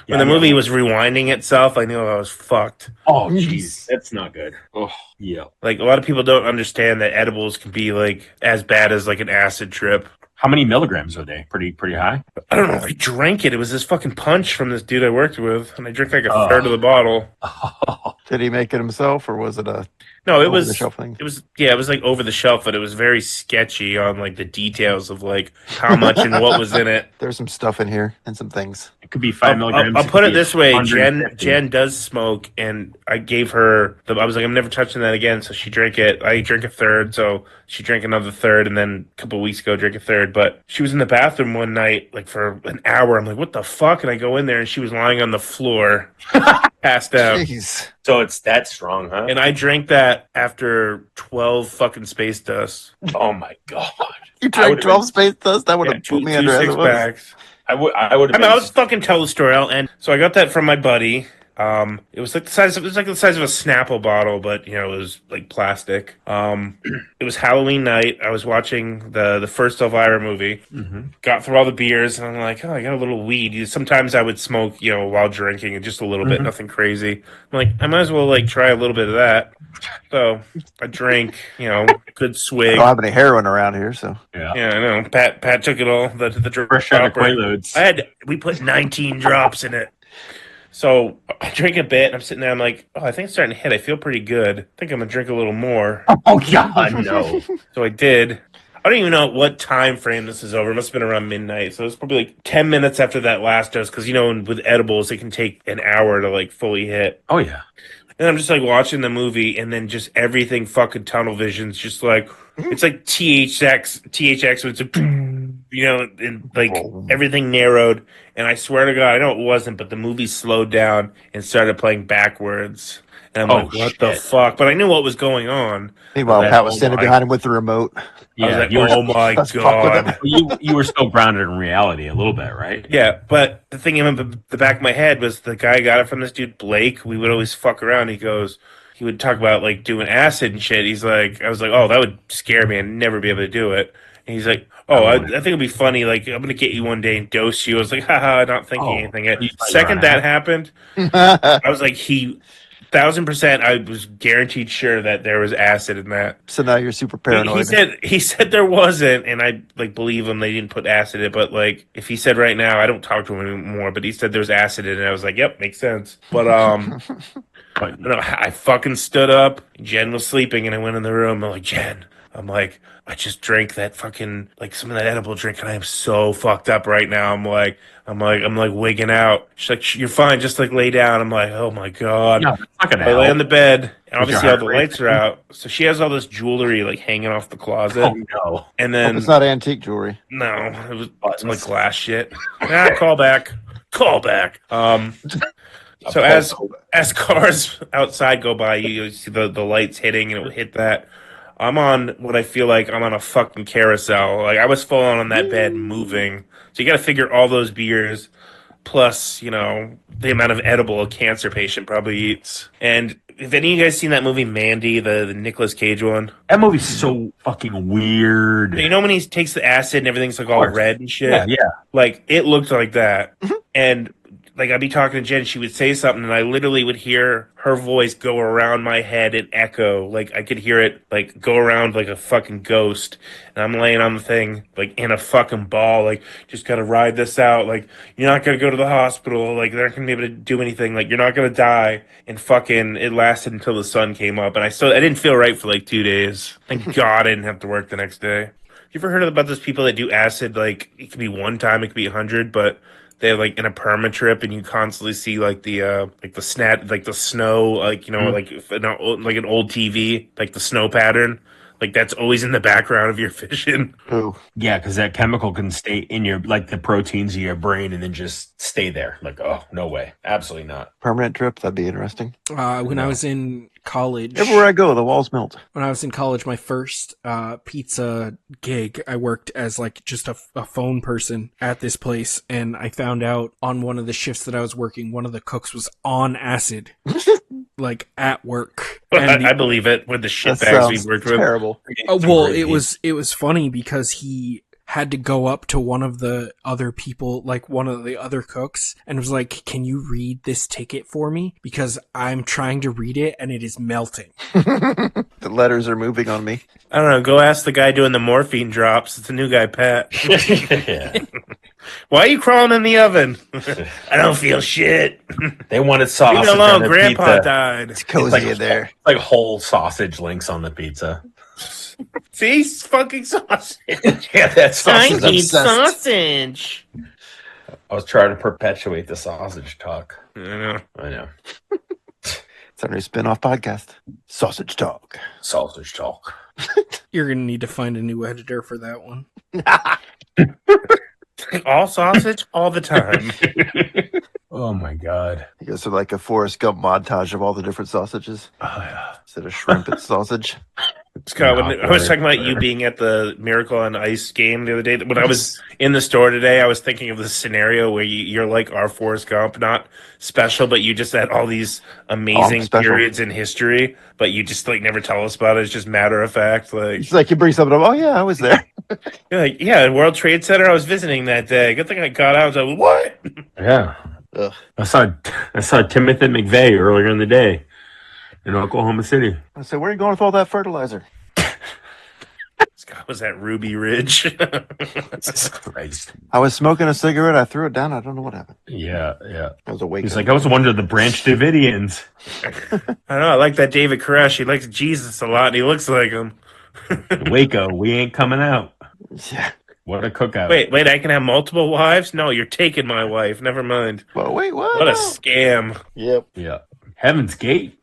When the movie was rewinding itself, I knew I was fucked. Oh jeez, that's not good. Oh yeah. Like, a lot of people don't understand that edibles can be, like, as bad as, like, an acid trip. How many milligrams are they? Pretty high. I don't know if I drank it. It was this fucking punch from this dude I worked with, and I drank like a Oh. third of the bottle. Did he make it himself, or was it a No, it over the was shelf thing? it was it was like over the shelf, but it was very sketchy on like the details of like how much and what was in it. There's some stuff in here and some things. It could be 5 milligrams. I'll put could it be this way: 150. Jen does smoke, and I gave her. I was like, I'm never touching that again. So she drank it. I drank a third, so she drank another third, and then a couple of weeks ago, drank a third. But she was in the bathroom one night, like for an hour. I'm like, what the fuck? And I go in there, and she was lying on the floor, passed out. Jeez. So it's that strong, huh? And I drank that after 12 fucking space dusts. Oh my god! You I drank would've 12 space dust? That would Yeah, have two put me under as six it was. packs. I would. I mean, I'll just fucking tell the story. I'll end. So I got that from my buddy. It was like the size of a Snapple bottle, but it was like plastic. It was Halloween night. I was watching the first Elvira movie. Mhm. Got through all the beers, and I'm like, oh, I got a little weed. Sometimes I would smoke, while drinking, and just a little bit, nothing crazy. I'm like, I might as well like try a little bit of that. So I drank, good swig. I don't have any heroin around here, so. Yeah. Yeah, I know. Pat took it all. The Fresh out of dropper. Quaaludes. We put 19 drops in it. So I drink a bit, and I'm sitting there. I'm like, oh, I think it's starting to hit. I feel pretty good. I think I'm gonna drink a little more. Oh god, no. So I did. I don't even know what time frame this is over. It must have been around midnight. So it's probably like 10 minutes after that last dose, because with edibles, it can take an hour to like fully hit. Oh yeah. And I'm just like watching the movie, and then just everything fucking tunnel vision's just like it's like THX with and like everything narrowed. And I swear to God, I know it wasn't, but the movie slowed down and started playing backwards. And I'm like, what the shit. fuck? But I knew what was going on. Meanwhile, Like, Pat was oh standing my- behind him with the remote. I Yeah. was like, you, were, oh my Let's fuck with God. him. you were still grounded in reality a little bit, right? Yeah, but the thing in the back of my head was the guy got it from this dude, Blake. We would always fuck around. He would talk about like doing acid and shit. He's like, I was like, oh, that would scare me. I'd never be able to do it. And he's like, oh, I think it'd be funny. Like, I'm going to get you one day and dose you. I was like, haha, not thinking Oh, anything. you thought you Second were that on happened, I was like, 1,000%, I was guaranteed sure that there was acid in that. So now you're super paranoid. He said there wasn't, and I like believe him. They didn't put acid in it, but like if he said right now, I don't talk to him anymore. But he said there was acid in it. I was like, yep, makes sense. But I fucking stood up. Jen was sleeping, and I went in the room. I'm like, Jen. I'm like, I just drank that fucking, like, some of that edible drink, and I am so fucked up right now. I'm like wigging out. She's like, you're fine, just like lay down. I'm like, oh my God. No, that's not gonna I lay on help. the bed, and Is your obviously all heart the rate lights are out. So she has all this jewelry like hanging off the closet. Oh no. And Hope then it's not antique jewelry. no, it was Buttons. like glass shit. Call back. Call back. So as cars outside go by, you see the lights hitting, and it will hit that. I'm on what I feel like I'm on a fucking carousel. Like I was full on that bed moving. So you got to figure all those beers plus, the amount of edible a cancer patient probably eats. And if any of you guys seen that movie Mandy, the Nicolas Cage one? That movie's so fucking weird. You know when he takes the acid and everything's like all red and shit? Yeah. Like it looked like that. And like I'd be talking to Jen, she would say something, and I literally would hear her voice go around my head and echo. Like I could hear it like go around like a fucking ghost. And I'm laying on the thing like in a fucking ball, like just gotta ride this out. Like you're not gonna go to the hospital. Like they're not gonna be able to do anything. Like you're not gonna die. And fucking it lasted until the sun came up, and I didn't feel right for like 2 days. Thank God I didn't have to work the next day. You ever heard about those people that do acid? Like it could be one time, it could be 100, but they're like in a perma trip, and you constantly see like the snow, like like like an old TV, like the snow pattern, like that's always in the background of your vision. Ooh. Yeah, because that chemical can stay in your, like the proteins of your brain and then just stay there. Like, oh, no way. Absolutely not. Permanent trip? That'd be interesting. When I was in college, Everywhere I go, the walls melt. when I was in college, my first pizza gig, I worked as like just a phone person at this place, and I found out on one of the shifts that I was working, one of the cooks was on acid, like at work. And I believe it with the That shit bags we sounds worked with. terrible. well, it was funny because he had to go up to one of the other people, like one of the other cooks, and was like, "Can you read this ticket for me? Because I'm trying to read it and it is melting." The letters are moving on me. I don't know. Go ask the guy doing the morphine drops. It's a new guy, Pat. Yeah. Why are you crawling in the oven? I don't feel shit. They wanted Leave sausage me on alone. their Grandpa pizza. died. It's cozy like, in there. Like whole sausage links on the pizza. See, fucking sausage. Yeah, that's I sausage. need obsessed. sausage. I was trying to perpetuate the sausage talk. I know. I know. It's our new spin-off podcast. Sausage Talk. Sausage talk. You're gonna need to find a new editor for that one. All sausage, all the time. Oh my God. I guess it's like a Forrest Gump montage of all the different sausages. Oh, yeah. Instead of shrimp, it's sausage. Scott, when I was talking about you being at the Miracle on Ice game the other day, when I was in the store today, I was thinking of this scenario where you're like our Forrest Gump, not special, but you just had all these amazing special. periods in history, but you just like never tell us about it. It's just matter of fact. Like, It's like you bring something up. Oh, yeah, I was there. you're like, yeah, World Trade Center, I was visiting that day. Good thing I got out. I was like, what? Yeah. Ugh. I saw Timothy McVeigh earlier in the day in Oklahoma City. I said, where are you going with all that fertilizer? Scott was at Ruby Ridge. Jesus Christ. I was smoking a cigarette. I threw it down. I don't know what happened. Yeah. I was awake. He's like, I was one of the Branch Davidians. I don't know. I like that David Koresh. He likes Jesus a lot, and he looks like him. Waco, we ain't coming out. Yeah. What a cookout. Wait, I can have multiple wives? No, you're taking my wife. Never mind. Well, wait, what? What a No. scam. Yep. Yeah. Heaven's Gate.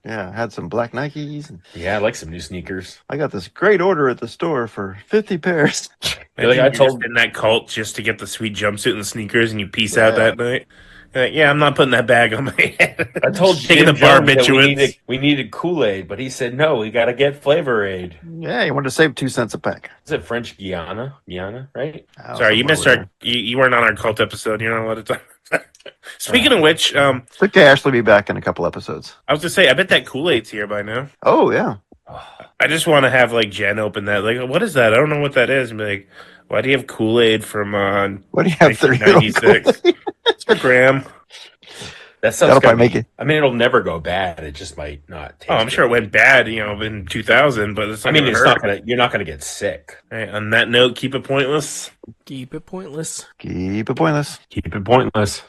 Yeah, I had some black Nikes. And Yeah, I like some new sneakers. I got this great order at the store for 50 pairs. Imagine I you're told- just in that cult just to get the sweet jumpsuit and the sneakers, and you peace out that night. You're like, yeah, I'm not putting that bag on my head. I told Taking Jim the Jones that barbiturates. we needed Kool-Aid, but he said, no, we got to get Flavor Aid. Yeah, you wanted to save 2 cents a pack. Is it French Guiana? Guiana, right? Oh, Sorry, you somewhere missed over our. You weren't on our cult episode. You're not allowed to talk. Speaking of which, there. It's okay, Ashley be back in a couple episodes. I was gonna say, I bet that Kool-Aid's here by now. Oh, yeah. I just want to have like Jen open that. Like, what is that? I don't know what that is. And be like, why do you have Kool-Aid from What do you have? 1996? It's for Graham. That stuff's That'll gonna probably make be- it. I mean, it'll never go bad. It just might not taste Oh, I'm sure it went bad, in 2000, but it's I not mean, gonna it's hurt. not gonna. You're not gonna get sick. All right, on that note, keep it pointless. Keep it pointless. Keep it pointless. Keep it pointless.